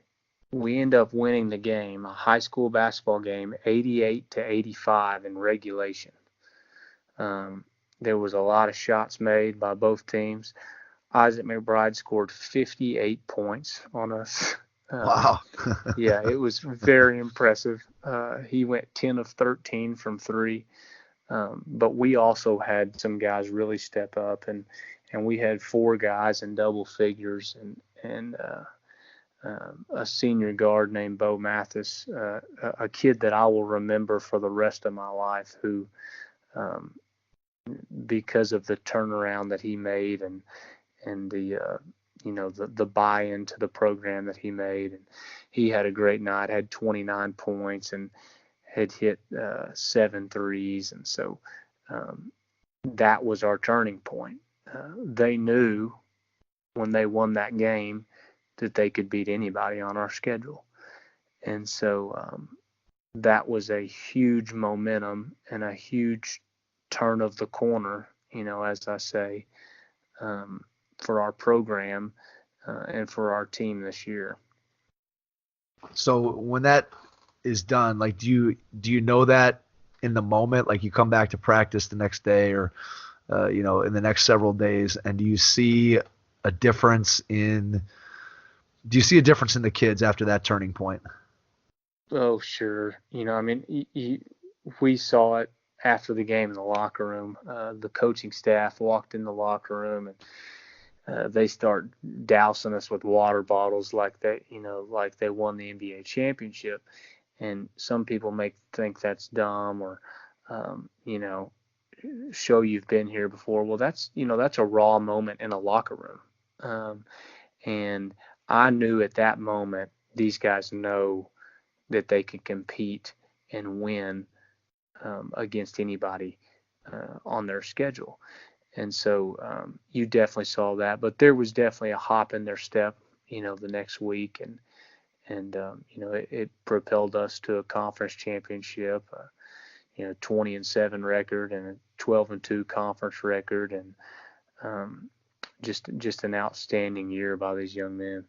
we end up winning the game, a high school basketball game, 88-85 in regulation. There was a lot of shots made by both teams. Isaac McBride scored 58 points on us. Wow. Yeah, it was very impressive. He went 10 of 13 from 3. But we also had some guys really step up, and we had 4 guys in double figures, and a senior guard named Bo Mathis, a kid that I will remember for the rest of my life, who, because of the turnaround that he made and the buy-in to the program that he made, and he had a great night, had 29 points and had hit 7 threes. And so that was our turning point. They knew when they won that game that they could beat anybody on our schedule. And so that was a huge momentum and a huge turn of the corner, as I say, for our program and for our team this year. So when that is done, like, do you know that in the moment, like you come back to practice the next day or, in the next several days, and do you see a difference in the kids after that turning point? Oh, sure. We saw it after the game in the locker room. The coaching staff walked in the locker room and they start dousing us with water bottles like they won the NBA championship. And some people may think that's dumb or, show you've been here before. Well, that's a raw moment in a locker room. And I knew at that moment, these guys know that they can compete and win against anybody on their schedule. And so you definitely saw that, but there was definitely a hop in their step, the next week, and it propelled us to a conference championship, 20-7 record and a 12-2 conference record, and just an outstanding year by these young men.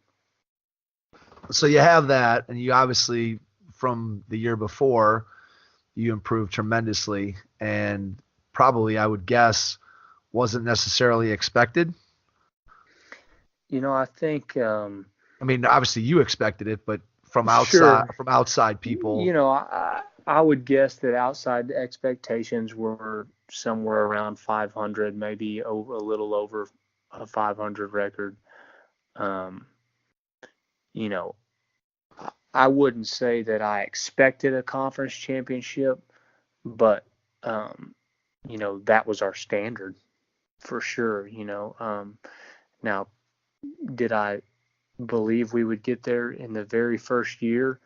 So you have that, and you obviously from the year before, you improved tremendously, and probably I would guess wasn't necessarily expected. I think. I mean, obviously you expected it, but from outside people. I would guess that outside expectations were somewhere around 500, maybe a little over a 500 record. I wouldn't say that I expected a conference championship, but that was our standard for sure. Now, did I believe we would get there in the very first year?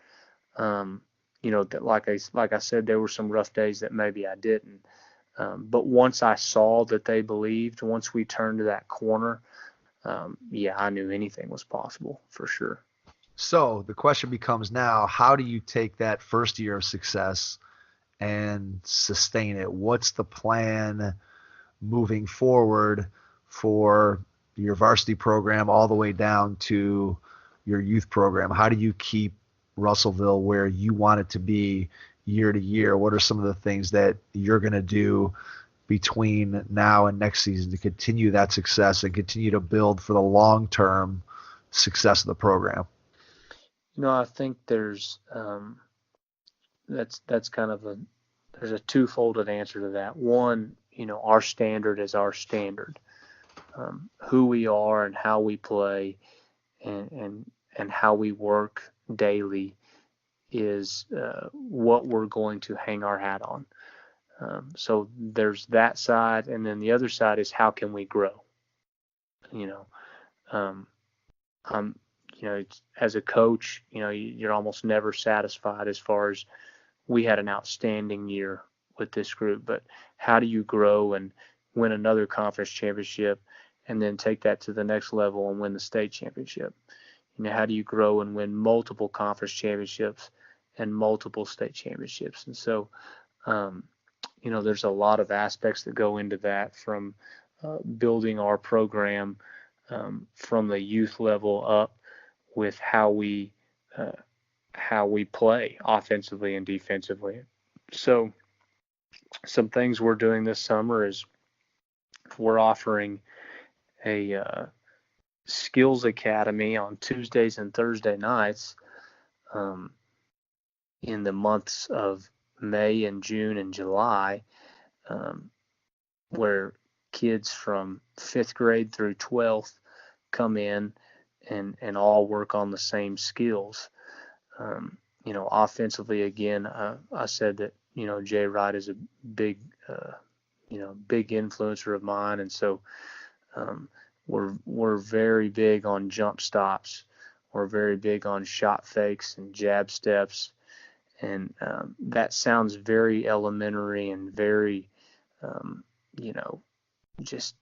That like I said, there were some rough days that maybe I didn't. But once I saw that they believed, once we turned to that corner, I knew anything was possible for sure. So the question becomes now, how do you take that first year of success and sustain it? What's the plan moving forward for your varsity program all the way down to your youth program? How do you keep Russellville where you want it to be year to year? What are some of the things that you're going to do between now and next season to continue that success and continue to build for the long-term success of the program? I think there's that's kind of there's a twofold answer to that. One, our standard is our standard. Who we are and how we play and how we work daily is what we're going to hang our hat on. So there's that side, and then the other side is how can we grow? As a coach, you're almost never satisfied as far as we had an outstanding year with this group, but how do you grow and win another conference championship and then take that to the next level and win the state championship? How do you grow and win multiple conference championships and multiple state championships? And so, there's a lot of aspects that go into that, from building our program from the youth level up with how we play offensively and defensively. So some things we're doing this summer is we're offering a skills academy on Tuesdays and Thursday nights in the months of May and June and July, where kids from 5th grade through 12th come in and all work on the same skills. Offensively, again, I said that, Jay Wright is a big influencer of mine. And so we're very big on jump stops. We're very big on shot fakes and jab steps. And that sounds very elementary and very, just,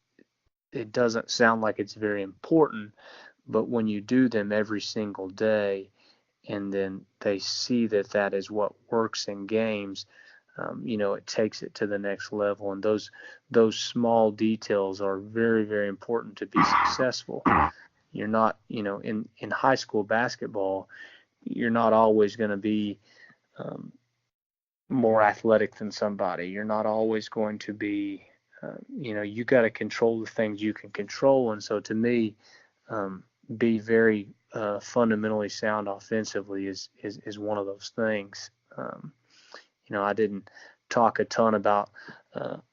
it doesn't sound like it's very important. But when you do them every single day, and then they see that that is what works in games, it takes it to the next level. And those small details are very, very important to be successful. You're not, in high school basketball, you're not always going to be more athletic than somebody. You're not always going to be, you got to control the things you can control. And so to me, be very fundamentally sound offensively is one of those things. I didn't talk a ton about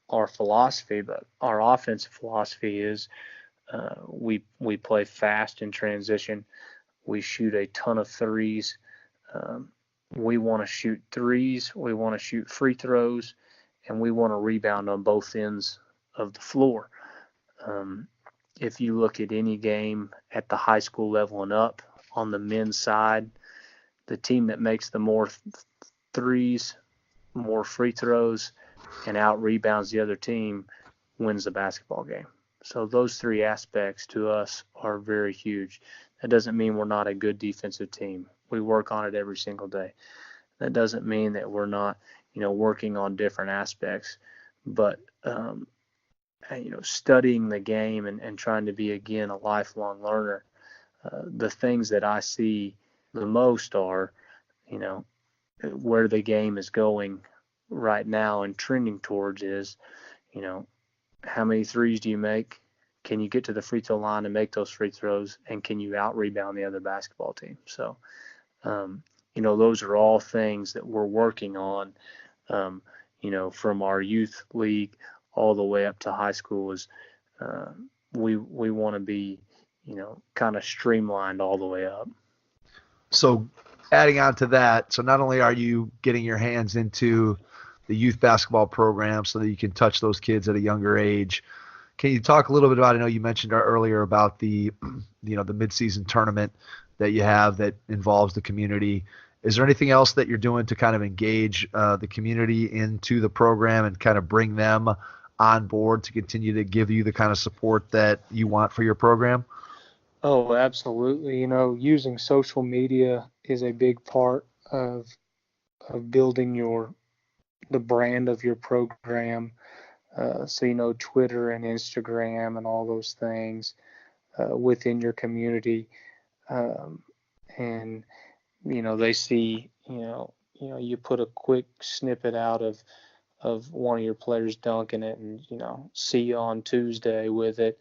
our philosophy, but our offensive philosophy is we play fast in transition. We shoot a ton of threes. We want to shoot threes. We want to shoot free throws, and we want to rebound on both ends of the floor. If you look at any game at the high school level and up on the men's side, the team that makes the more threes, more free throws, and out rebounds the other team wins the basketball game. So those three aspects to us are very huge. That doesn't mean we're not a good defensive team. We work on it every single day. That doesn't mean that we're not, working on different aspects. But, studying the game and trying to be, again, a lifelong learner, the things that I see the most are, where the game is going right now and trending towards is, how many threes do you make? Can you get to the free throw line and make those free throws? And can you out rebound the other basketball team? So, those are all things that we're working on, from our youth league all the way up to high school is we want to be, kind of streamlined all the way up. So adding on to that, so not only are you getting your hands into the youth basketball program so that you can touch those kids at a younger age, can you talk a little bit about, I know you mentioned earlier about the midseason tournament that you have that involves the community. Is there anything else that you're doing to kind of engage the community into the program and kind of bring them on board to continue to give you the kind of support that you want for your program? Oh, absolutely. Using social media is a big part of building the brand of your program. So, Twitter and Instagram and all those things within your community. And, they see, you put a quick snippet out of one of your players dunking it and, see you on Tuesday with it.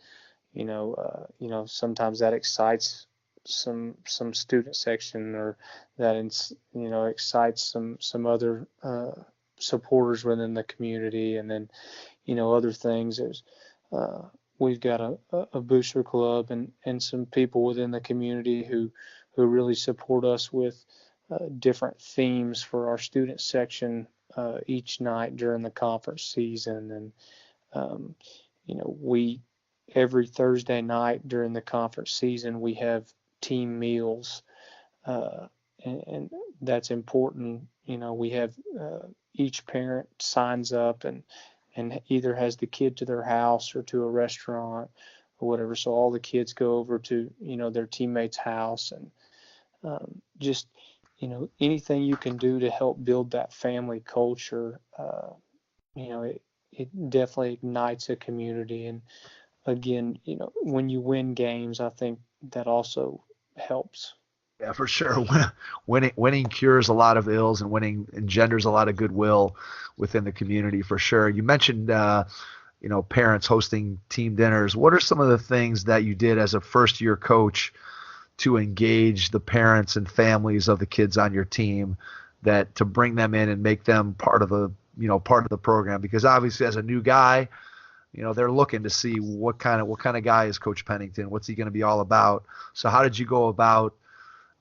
Sometimes that excites some student section, or that excites some other supporters within the community. And then other things is we've got a booster club and some people within the community who really support us with different themes for our student section each night during the conference season. And we every Thursday night during the conference season we have team meals, and that's important. We have each parent signs up and either has the kid to their house or to a restaurant or whatever. So all the kids go over to, their teammate's house, and just, anything you can do to help build that family culture, it definitely ignites a community. And again, when you win games, I think that also helps. Yeah, for sure. Winning cures a lot of ills, and winning engenders a lot of goodwill within the community, for sure. You mentioned, parents hosting team dinners. What are some of the things that you did as a first-year coach to engage the parents and families of the kids on your team, that to bring them in and make them part of the program? Because obviously, as a new guy, they're looking to see what kind of guy is Coach Pennington. What's he going to be all about? So how did you go about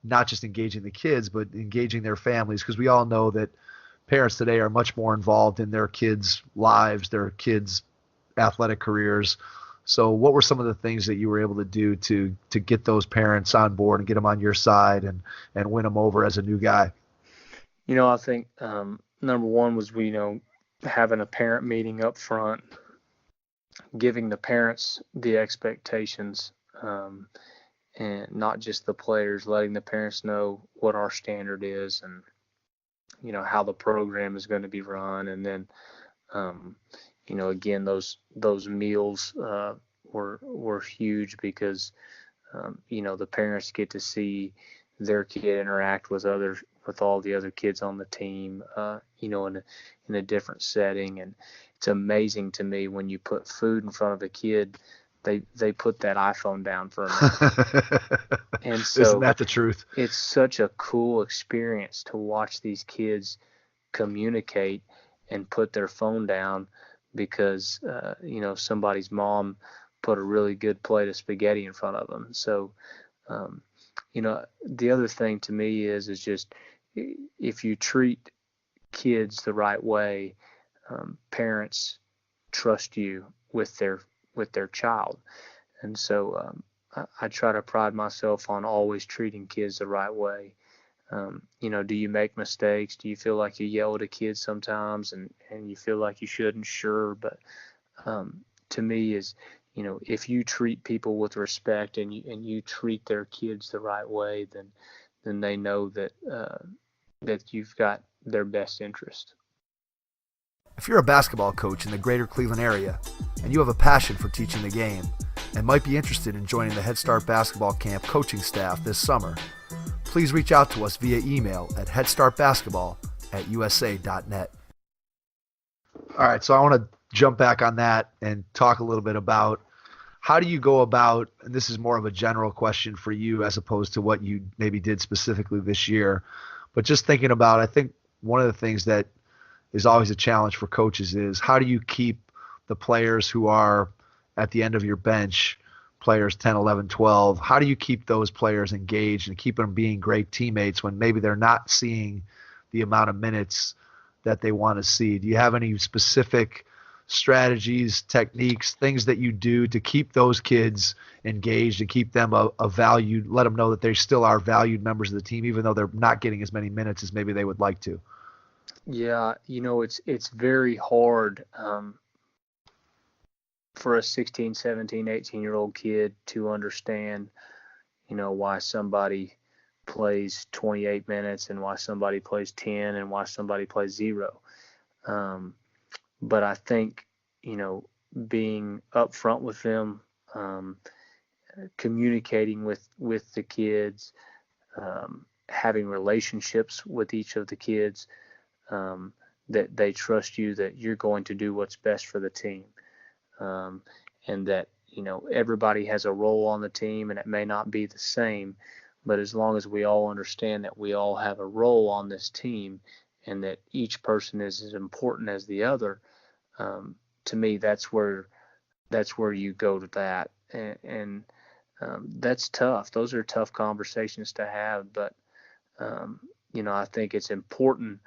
not just engaging the kids, but engaging their families? Because we all know that parents today are much more involved in their kids' lives, their kids' athletic careers. So what were some of the things that you were able to do to get those parents on board and get them on your side and win them over as a new guy? I think number one was having a parent meeting up front, giving the parents the expectations, and not just the players, letting the parents know what our standard is and, how the program is going to be run. And then, again, those meals were huge because, the parents get to see their kid interact with all the other kids on the team, in a different setting. And it's amazing to me when you put food in front of a kid, they put that iPhone down for a minute. And so isn't that the truth? It's such a cool experience to watch these kids communicate and put their phone down because, somebody's mom put a really good plate of spaghetti in front of them. So, the other thing to me is just if you treat kids the right way, parents trust you with their child. And so I try to pride myself on always treating kids the right way. Do you make mistakes? Do you feel like you yell at a kid sometimes and you feel like you shouldn't? Sure. But to me is, if you treat people with respect and you treat their kids the right way, then they know that you've got their best interest. If you're a basketball coach in the greater Cleveland area and you have a passion for teaching the game and might be interested in joining the Head Start Basketball Camp coaching staff this summer, please reach out to us via email at headstartbasketball@usa.net. All right, so I want to jump back on that and talk a little bit about how do you go about, and this is more of a general question for you as opposed to what you maybe did specifically this year, but just thinking about, I think one of the things that is always a challenge for coaches is how do you keep the players who are at the end of your bench, players 10, 11, 12, how do you keep those players engaged and keep them being great teammates when maybe they're not seeing the amount of minutes that they want to see? Do you have any specific strategies, techniques, things that you do to keep those kids engaged and keep them a valued, let them know that they still are valued members of the team, even though they're not getting as many minutes as maybe they would like to? Yeah, it's very hard for a 16, 17, 18-year-old kid to understand, why somebody plays 28 minutes and why somebody plays 10 and why somebody plays 0. But I think, being upfront with them, communicating with the kids, having relationships with each of the kids, that they trust you, that you're going to do what's best for the team, and that everybody has a role on the team and it may not be the same, but as long as we all understand that we all have a role on this team and that each person is as important as the other, to me that's where you go to that, and that's tough. Those are tough conversations to have, but I think it's important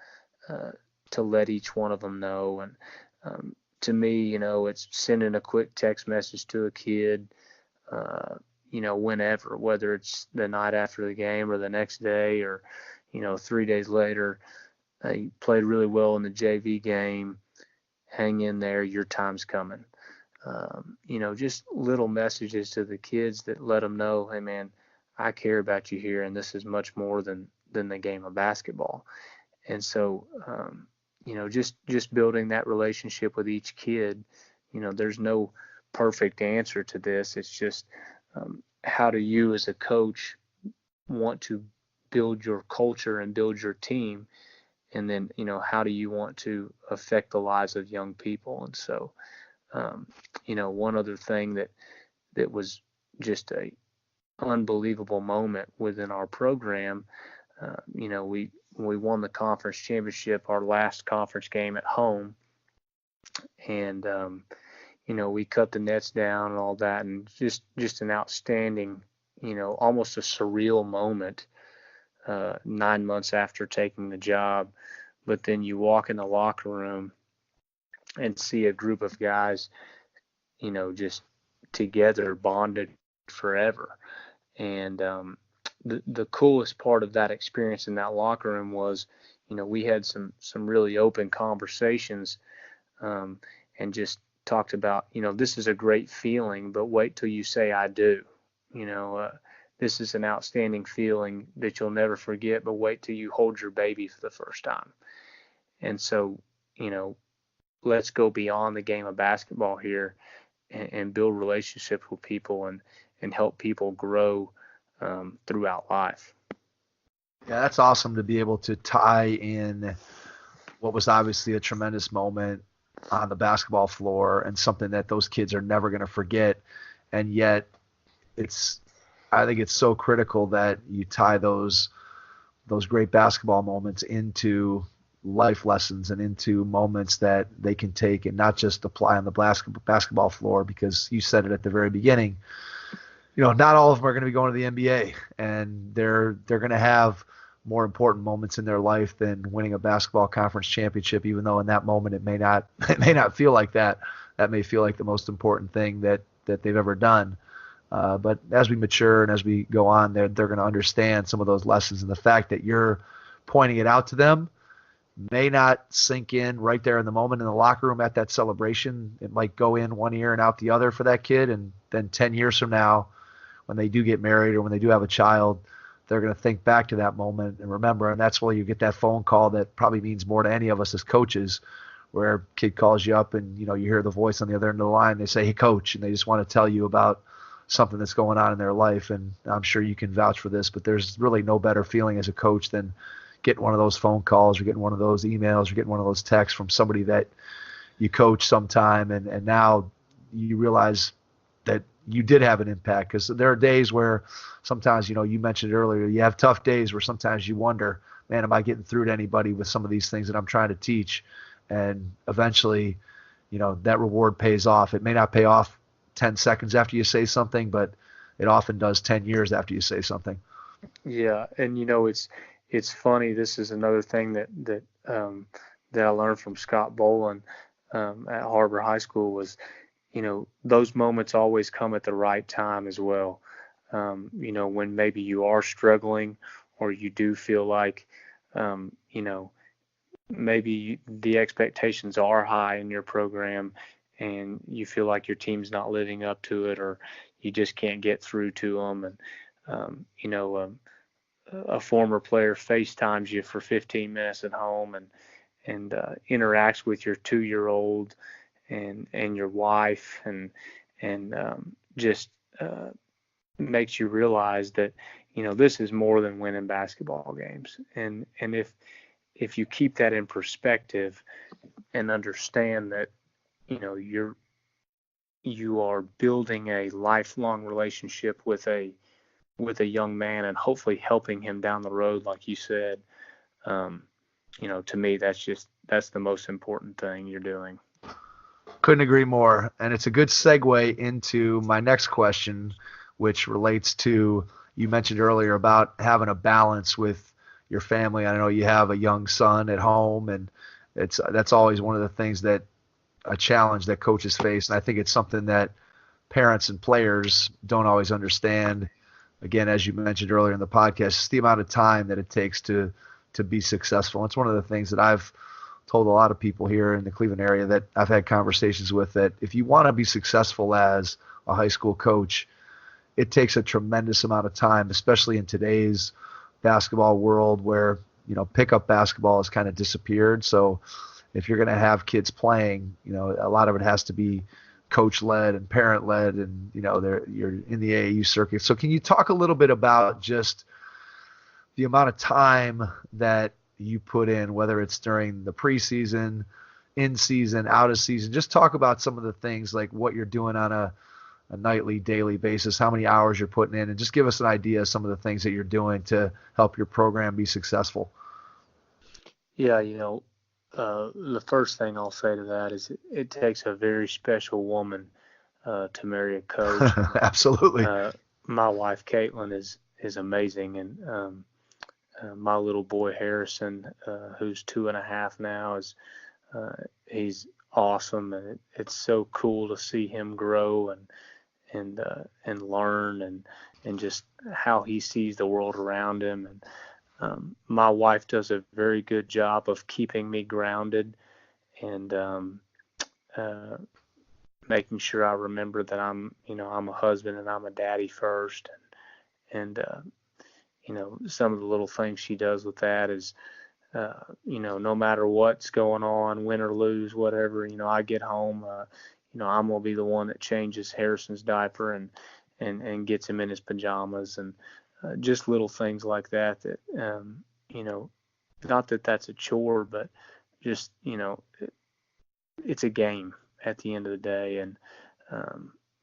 to let each one of them know. And to me, it's sending a quick text message to a kid, whenever, whether it's the night after the game or the next day or, 3 days later, you played really well in the JV game, hang in there, your time's coming. Just little messages to the kids that let them know, hey man, I care about you here, and this is much more than the game of basketball. And so, just building that relationship with each kid, there's no perfect answer to this. It's just, how do you as a coach want to build your culture and build your team? And then, how do you want to affect the lives of young people? And so, one other thing that was just a unbelievable moment within our program, we won the conference championship, our last conference game at home, and we cut the nets down and all that, and just an outstanding, almost a surreal moment 9 months after taking the job. But then you walk in the locker room and see a group of guys, just together, bonded forever. And the coolest part of that experience in that locker room was, we had some really open conversations, and just talked about, this is a great feeling, but wait till you say I do. this is an outstanding feeling that you'll never forget, but wait till you hold your baby for the first time. And so, let's go beyond the game of basketball here and build relationships with people and help people grow throughout life. Yeah, that's awesome to be able to tie in what was obviously a tremendous moment on the basketball floor and something that those kids are never going to forget. And yet I think it's so critical that you tie those great basketball moments into life lessons and into moments that they can take and not just apply on the basketball floor, because you said it at the very beginning, not all of them are going to be going to the NBA, and they're going to have more important moments in their life than winning a basketball conference championship, even though in that moment it may not feel like that. That may feel like the most important thing that they've ever done. But as we mature and as we go on, they're going to understand some of those lessons, and the fact that you're pointing it out to them may not sink in right there in the moment in the locker room at that celebration. It might go in one ear and out the other for that kid, and then 10 years from now, when they do get married or when they do have a child, they're going to think back to that moment and remember. And that's where you get that phone call that probably means more to any of us as coaches, where a kid calls you up and you hear the voice on the other end of the line. They say, "Hey, coach," and they just want to tell you about something that's going on in their life. And I'm sure you can vouch for this, but there's really no better feeling as a coach than getting one of those phone calls or getting one of those emails or getting one of those texts from somebody that you coach sometime, and now you realize that you did have an impact. Because there are days where sometimes, you mentioned earlier, you have tough days where sometimes you wonder, man, am I getting through to anybody with some of these things that I'm trying to teach? And eventually, that reward pays off. It may not pay off 10 seconds after you say something, but it often does 10 years after you say something. Yeah, and it's funny. This is another thing that I learned from Scott Boland at Har-Ber High School was, those moments always come at the right time as well. When maybe you are struggling, or you do feel like, maybe the expectations are high in your program, and you feel like your team's not living up to it, or you just can't get through to them, and a former player FaceTimes you for 15 minutes at home and interacts with your 2-year-old and your wife and just makes you realize that this is more than winning basketball games, and if you keep that in perspective and understand that you are building a lifelong relationship with a young man and hopefully helping him down the road, like you said, to me, that's the most important thing you're doing. Couldn't agree more. And it's a good segue into my next question, which relates to, you mentioned earlier about having a balance with your family. I know you have a young son at home, and that's always one of the things that a challenge that coaches face. And I think it's something that parents and players don't always understand. Again, as you mentioned earlier in the podcast, it's the amount of time that it takes to be successful. It's one of the things that I've told a lot of people here in the Cleveland area that I've had conversations with, that if you want to be successful as a high school coach, it takes a tremendous amount of time, especially in today's basketball world where, pickup basketball has kind of disappeared. So if you're going to have kids playing, a lot of it has to be coach-led and parent-led, and you're in the AAU circuit. So can you talk a little bit about just the amount of time that you put in, whether it's during the preseason, in season, out of season? Just talk about some of the things, like what you're doing on a nightly, daily basis, how many hours you're putting in, and just give us an idea of some of the things that you're doing to help your program be successful. Yeah, the first thing I'll say to that is it takes a very special woman to marry a coach. Absolutely. My wife, Caitlin, is amazing. And my little boy, Harrison, who's 2.5 now, he's awesome. And it's so cool to see him grow and learn and just how he sees the world around him. And my wife does a very good job of keeping me grounded and making sure I remember that I'm a husband and I'm a daddy first, and some of the little things she does with that is, no matter what's going on, win or lose, whatever, I get home, I'm going to be the one that changes Harrison's diaper and gets him in his pajamas, and just little things like that, not that that's a chore, but just, it's a game at the end of the day. And,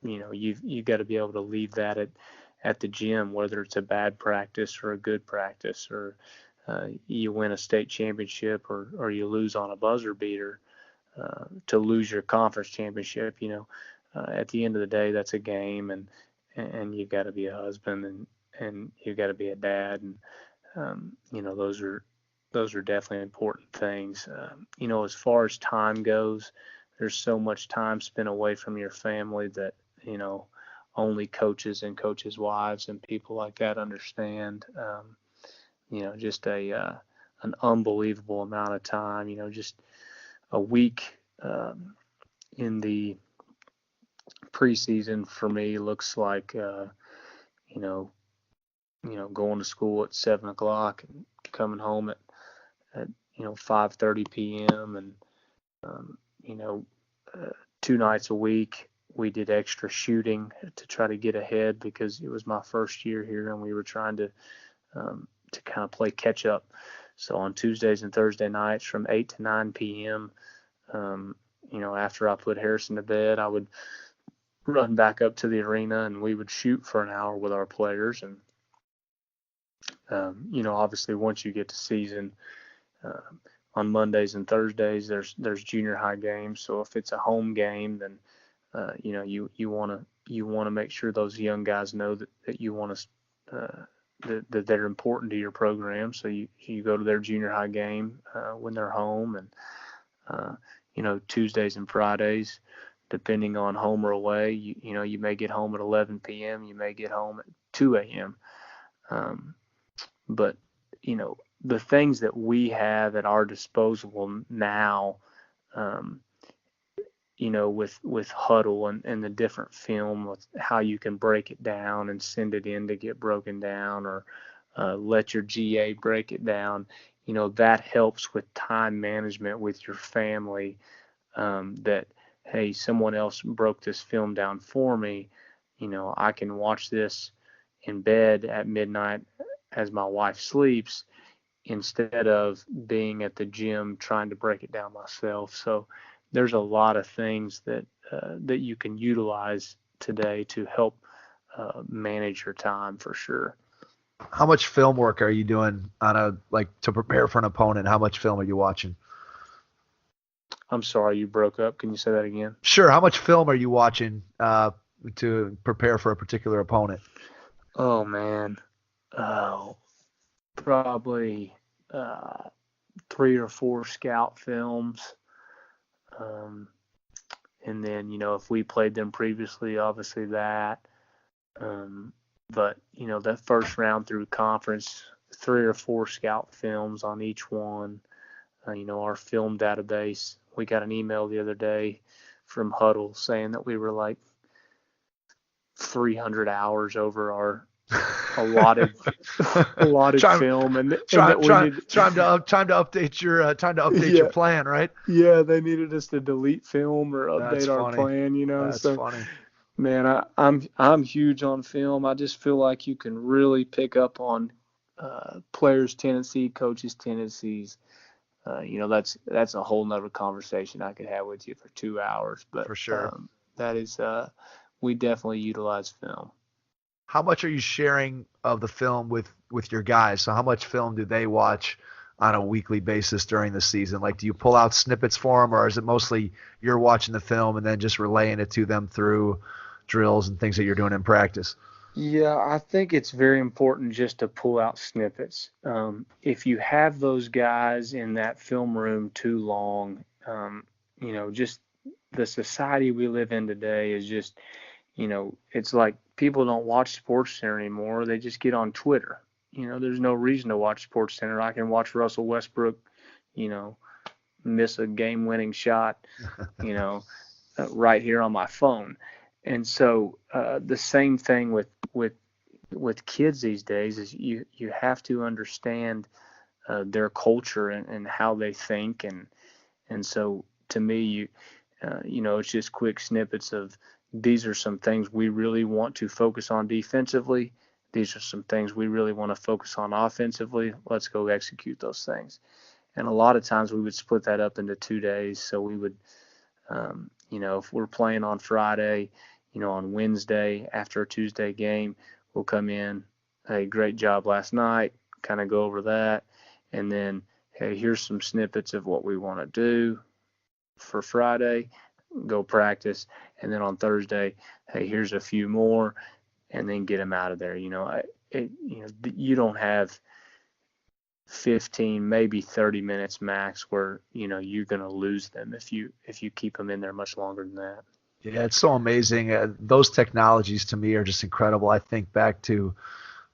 you've got to be able to leave that at the gym, whether it's a bad practice or a good practice, or you win a state championship or you lose on a buzzer beater, to lose your conference championship. At the end of the day, that's a game, and you've got to be a husband, and you've got to be a dad. And, those are definitely important things. As far as time goes, there's so much time spent away from your family that, only coaches and coaches' wives and people like that understand. Just an unbelievable amount of time, just a week in the preseason for me looks like, going to school at 7:00 and coming home at 5:30 p.m. and 2 nights a week we did extra shooting to try to get ahead, because it was my first year here and we were trying to kind of play catch up. So on Tuesdays and Thursday nights from 8 to 9 p.m., after I put Harrison to bed, I would run back up to the arena and we would shoot for an hour with our players. And obviously once you get to season, on Mondays and Thursdays, there's junior high games. So if it's a home game, then you want to make sure those young guys know that you want to that they're important to your program. So you go to their junior high game when they're home, and Tuesdays and Fridays, depending on home or away, you may get home at 11 p.m. You may get home at 2 a.m. But the things that we have at our disposal now, with Huddle and the different film, with how you can break it down and send it in to get broken down, or let your GA break it down, that helps with time management with your family, that, hey, someone else broke this film down for me. I can watch this in bed at midnight as my wife sleeps, instead of being at the gym trying to break it down myself. So there's a lot of things that you can utilize today to help manage your time, for sure. How much film work are you doing to prepare for an opponent? How much film are you watching? I'm sorry, you broke up. Can you say that again? Sure. How much film are you watching to prepare for a particular opponent? Oh, man. Probably 3 or 4 scout films. And then, if we played them previously, obviously that. But, that first round through conference, 3 or 4 scout films on each one. Our film database, we got an email the other day from Huddle saying that we were like 300 hours over our allotted film, and time to update your plan, right? Yeah, they needed us to delete film or update our plan. That's funny. Man, I'm huge on film. I just feel like you can really pick up on players' tendency, coaches' tendencies. That's a whole nother conversation I could have with you for 2 hours. But for sure, that is we definitely utilize film. How much are you sharing of the film with your guys? So how much film do they watch on a weekly basis during the season? Like, do you pull out snippets for them, or is it mostly you're watching the film and then just relaying it to them through drills and things that you're doing in practice? Yeah, I think it's very important just to pull out snippets. If you have those guys in that film room too long, just the society we live in today is just, it's like people don't watch SportsCenter anymore. They just get on Twitter. There's no reason to watch SportsCenter. I can watch Russell Westbrook, miss a game-winning shot, right here on my phone. And so the same thing with with kids these days is you have to understand their culture and how they think, and so to me it's just quick snippets of these are some things we really want to focus on defensively. These are some things we really want to focus on offensively. Let's go execute those things. And a lot of times we would split that up into 2 days. So we would, if we're playing on Friday, on Wednesday after a Tuesday game, we'll come in, hey, great job last night, kind of go over that. And then, hey, here's some snippets of what we want to do for Friday, go practice. And then on Thursday, hey, here's a few more, and then get them out of there. You don't have 15, maybe 30 minutes max where, you're going to lose them if you keep them in there much longer than that. Yeah, it's so amazing. Those technologies to me are just incredible. I think back to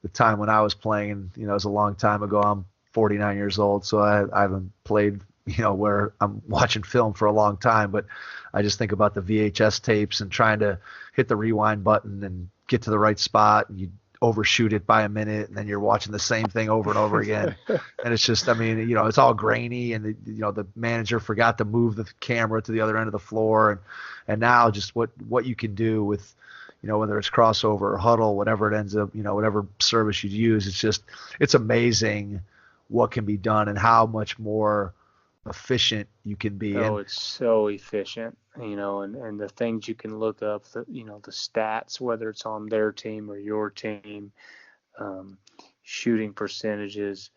the time when I was playing, and, it was a long time ago. I'm 49 years old, so I haven't played, where I'm watching film for a long time, but I just think about the VHS tapes and trying to hit the rewind button and get to the right spot, and you overshoot it by a minute, and then you're watching the same thing over and over again. And it's just, it's all grainy, and the manager forgot to move the camera to the other end of the floor. And now just what you can do with, whether it's crossover or huddle, whatever it ends up, whatever service you use, it's amazing what can be done and how much more efficient you can be. Oh, it's so efficient, and the things you can look up, the stats, whether it's on their team or your team, shooting percentages,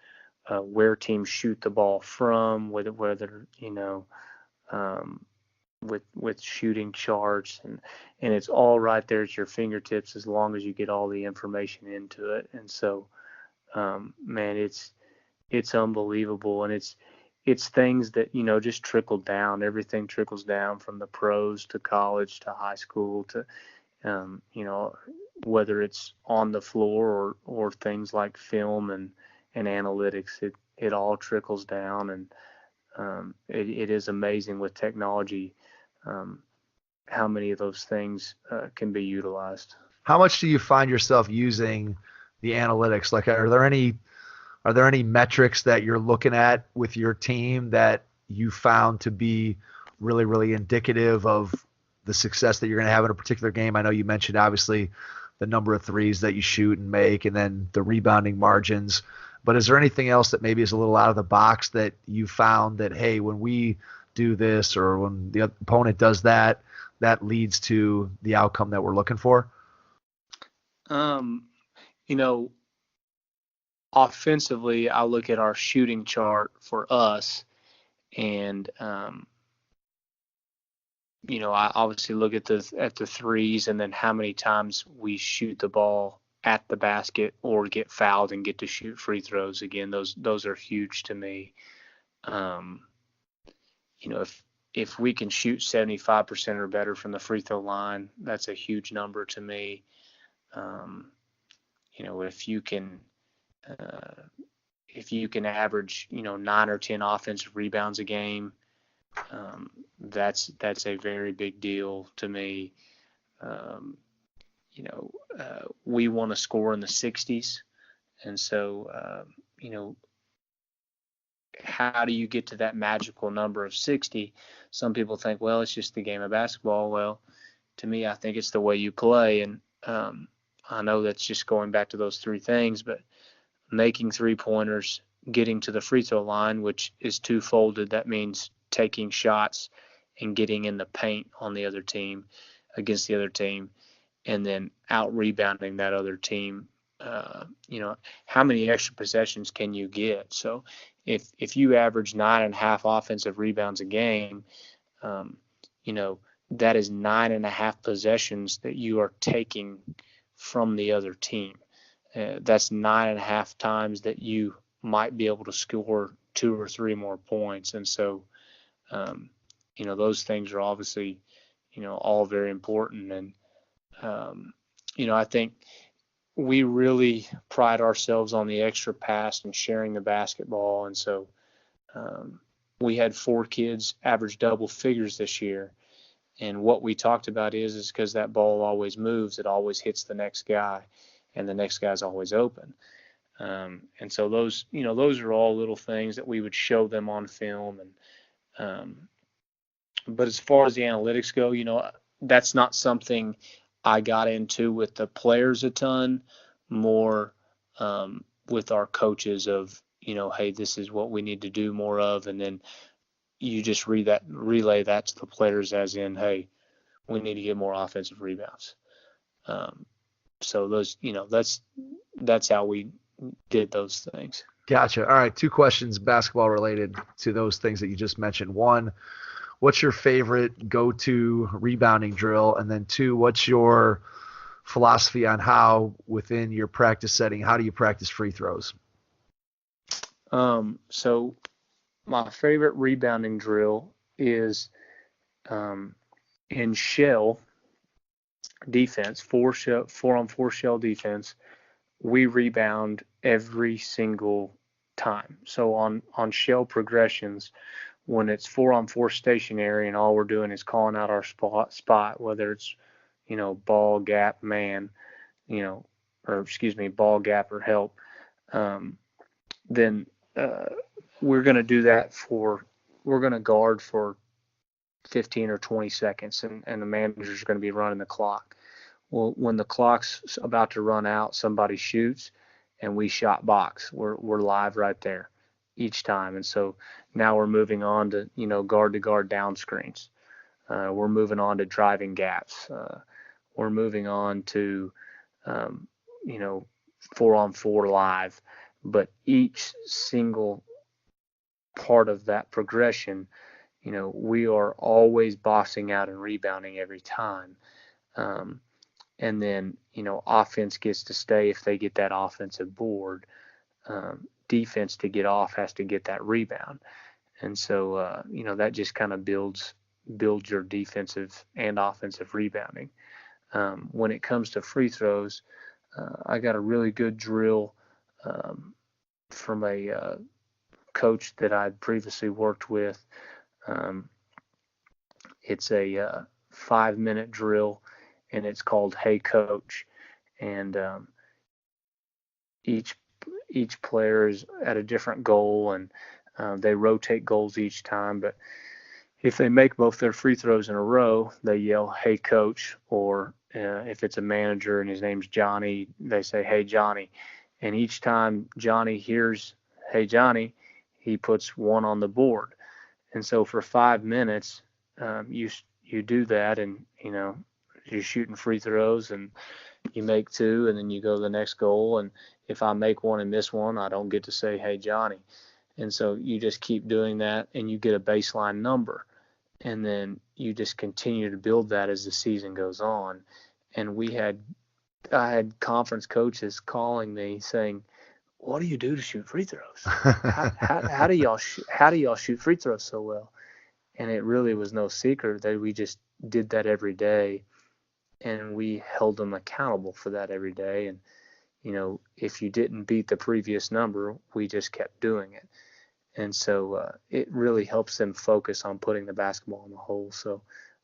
where teams shoot the ball from, whether with shooting charts, and it's all right there at your fingertips as long as you get all the information into it. And so, man, it's unbelievable, and it's things that, just trickle down. Everything trickles down from the pros to college to high school to, whether it's on the floor or things like film and analytics, it all trickles down. And it is amazing with technology how many of those things can be utilized. How much do you find yourself using the analytics? Like, are there any metrics that you're looking at with your team that you found to be really, really indicative of the success that you're going to have in a particular game? I know you mentioned, obviously, the number of threes that you shoot and make, and then the rebounding margins. But is there anything else that maybe is a little out of the box that you found that, hey, when we do this or when the opponent does that, that leads to the outcome that we're looking for? Offensively, I look at our shooting chart for us, and I obviously look at the threes, and then how many times we shoot the ball at the basket or get fouled and get to shoot free throws. Again, those are huge to me. If we can shoot 75% or better from the free throw line, that's a huge number to me. If you can average 9 or 10 offensive rebounds a game, that's a very big deal to me. We want to score in the 60s, and so how do you get to that magical number of 60? Some people think, well, it's just the game of basketball. Well, to me, I think it's the way you play, and I know that's just going back to those three things, but making three-pointers, getting to the free throw line, which is two-folded. That means taking shots and getting in the paint on the other team, against the other team, and then out-rebounding that other team. How many extra possessions can you get? So if you average 9.5 offensive rebounds a game, that is 9.5 possessions that you are taking from the other team. That's 9.5 times that you might be able to score 2 or 3 more points. And so, those things are obviously, all very important. And, I think we really pride ourselves on the extra pass and sharing the basketball. And so we had 4 kids average double figures this year. And what we talked about is because that ball always moves, it always hits the next guy. and the next guy's always open. And so those are all little things that we would show them on film. And but as far as the analytics go, that's not something I got into with the players a ton, more with our coaches of, hey, this is what we need to do more of. And then you just relay that to the players as in, hey, we need to get more offensive rebounds. So those, that's how we did those things. Gotcha. All right. 2 questions basketball related to those things that you just mentioned. 1, what's your favorite go-to rebounding drill? And then 2, what's your philosophy on how within your practice setting, how do you practice free throws? So my favorite rebounding drill is in shell defense, 4-on-4 shell defense. We rebound every single time. So on shell progressions, when it's 4-on-4 stationary and all we're doing is calling out our spot, whether it's, ball, gap, man, ball, gap, or help, then we're going to do that we're going to guard for 15 or 20 seconds, and the manager's going to be running the clock. Well, when the clock's about to run out, somebody shoots, and we shot box. We're live right there each time. And so now we're moving on to, guard-to-guard down screens. We're moving on to driving gaps. We're moving on to, 4-on-4 live. But each single part of that progression, we are always boxing out and rebounding every time. And then, offense gets to stay if they get that offensive board. Defense to get off has to get that rebound. And so, that just kind of builds your defensive and offensive rebounding. When it comes to free throws, I got a really good drill from a coach that I'd previously worked with. It's a 5-minute drill, and it's called Hey Coach. And each player is at a different goal, and they rotate goals each time. But if they make both their free throws in a row, they yell, "Hey Coach," or if it's a manager and his name's Johnny, they say, "Hey Johnny." And each time Johnny hears, "Hey Johnny," he puts 1 on the board. And so for 5 minutes, you do that, and you're shooting free throws, and you make 2, and then you go to the next goal. And if I make 1 and miss 1, I don't get to say, "Hey Johnny." And so you just keep doing that, and you get a baseline number, and then you just continue to build that as the season goes on. And I had conference coaches calling me saying, "What do you do to shoot free throws? How do y'all shoot free throws so well?" And it really was no secret that we just did that every day, and we held them accountable for that every day. And if you didn't beat the previous number, we just kept doing it. And so it really helps them focus on putting the basketball in the hole. So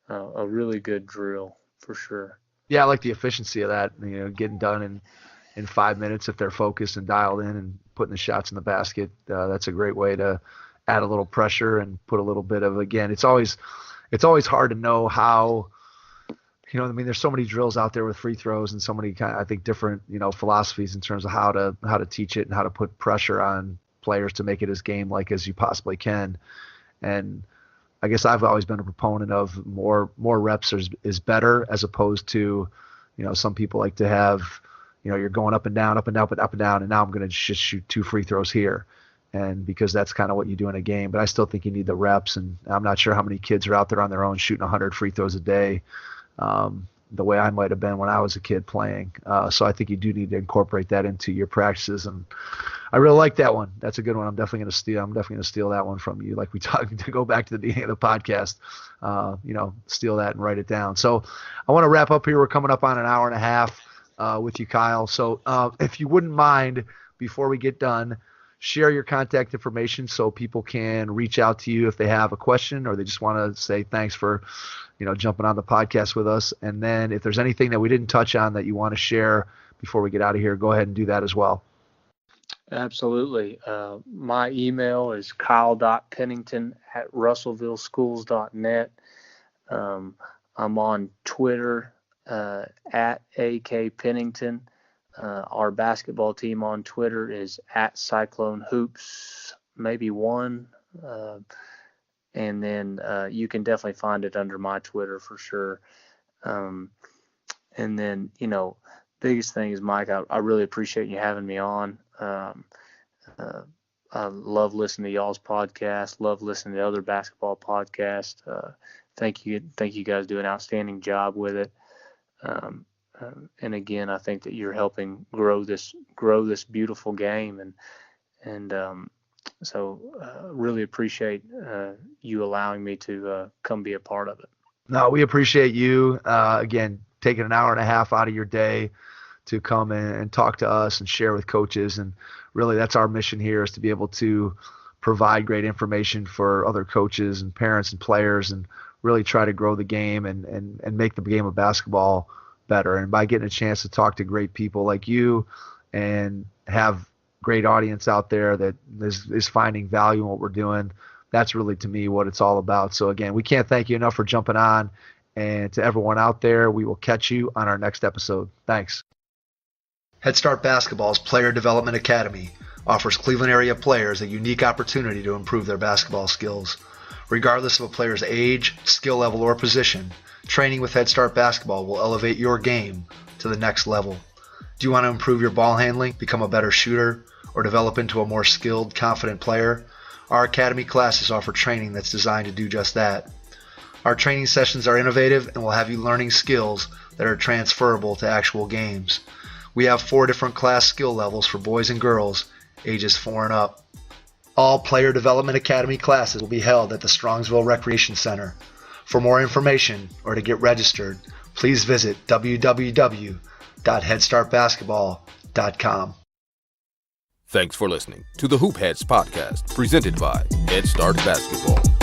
a really good drill for sure. Yeah, I like the efficiency of that, getting done in 5 minutes if they're focused and dialed in and putting the shots in the basket. That's a great way to add a little pressure and put a little bit of, again, it's always hard to know how, there's so many drills out there with free throws and so many I think different, philosophies in terms of how to teach it and how to put pressure on players to make it as game-like as you possibly can. And I guess I've always been a proponent of more reps is better, as opposed to, some people like to have, you're going up and down, up and down, up and down, and now I'm going to just shoot 2 free throws here. And because that's kind of what you do in a game. But I still think you need the reps, and I'm not sure how many kids are out there on their own shooting 100 free throws a day, the way I might have been when I was a kid playing. So I think you do need to incorporate that into your practices. And I really like that one. That's a good one. I'm definitely going to steal that one from you. Like we talked, to go back to the beginning of the podcast, steal that and write it down. So I want to wrap up here. We're coming up on an hour and a half with you, Kyle. So if you wouldn't mind, before we get done, share your contact information so people can reach out to you if they have a question or they just want to say thanks for, jumping on the podcast with us. And then if there's anything that we didn't touch on that you want to share, before we get out of here, go ahead and do that as well. Absolutely. My email is kyle.pennington@russellvilleschools.net. I'm on Twitter at AK Pennington. Our basketball team on Twitter is at Cyclone Hoops, maybe one. And then you can definitely find it under my Twitter for sure. And then, biggest thing is, Mike, I really appreciate you having me on. I love listening to y'all's podcast, love listening to other basketball podcasts. Thank you guys do an outstanding job with it. And again, I think that you're helping grow this beautiful game, and so really appreciate you allowing me to come be a part of it. No, we appreciate you again taking an hour and a half out of your day to come and talk to us and share with coaches. And really, that's our mission here, is to be able to provide great information for other coaches and parents and players, and really try to grow the game and make the game of basketball better. And by getting a chance to talk to great people like you and have great audience out there that is finding value in what we're doing, that's really, to me, what it's all about. So again, we can't thank you enough for jumping on. And to everyone out there, we will catch you on our next episode. Thanks. Head Start Basketball's Player Development Academy offers Cleveland area players a unique opportunity to improve their basketball skills. Regardless of a player's age, skill level, or position, training with Head Start Basketball will elevate your game to the next level. Do you want to improve your ball handling, become a better shooter, or develop into a more skilled, confident player? Our Academy classes offer training that's designed to do just that. Our training sessions are innovative and will have you learning skills that are transferable to actual games. We have 4 different class skill levels for boys and girls, ages 4 and up. All Player Development Academy classes will be held at the Strongsville Recreation Center. For more information or to get registered, please visit www.headstartbasketball.com. Thanks for listening to the Hoop Heads podcast, presented by Head Start Basketball.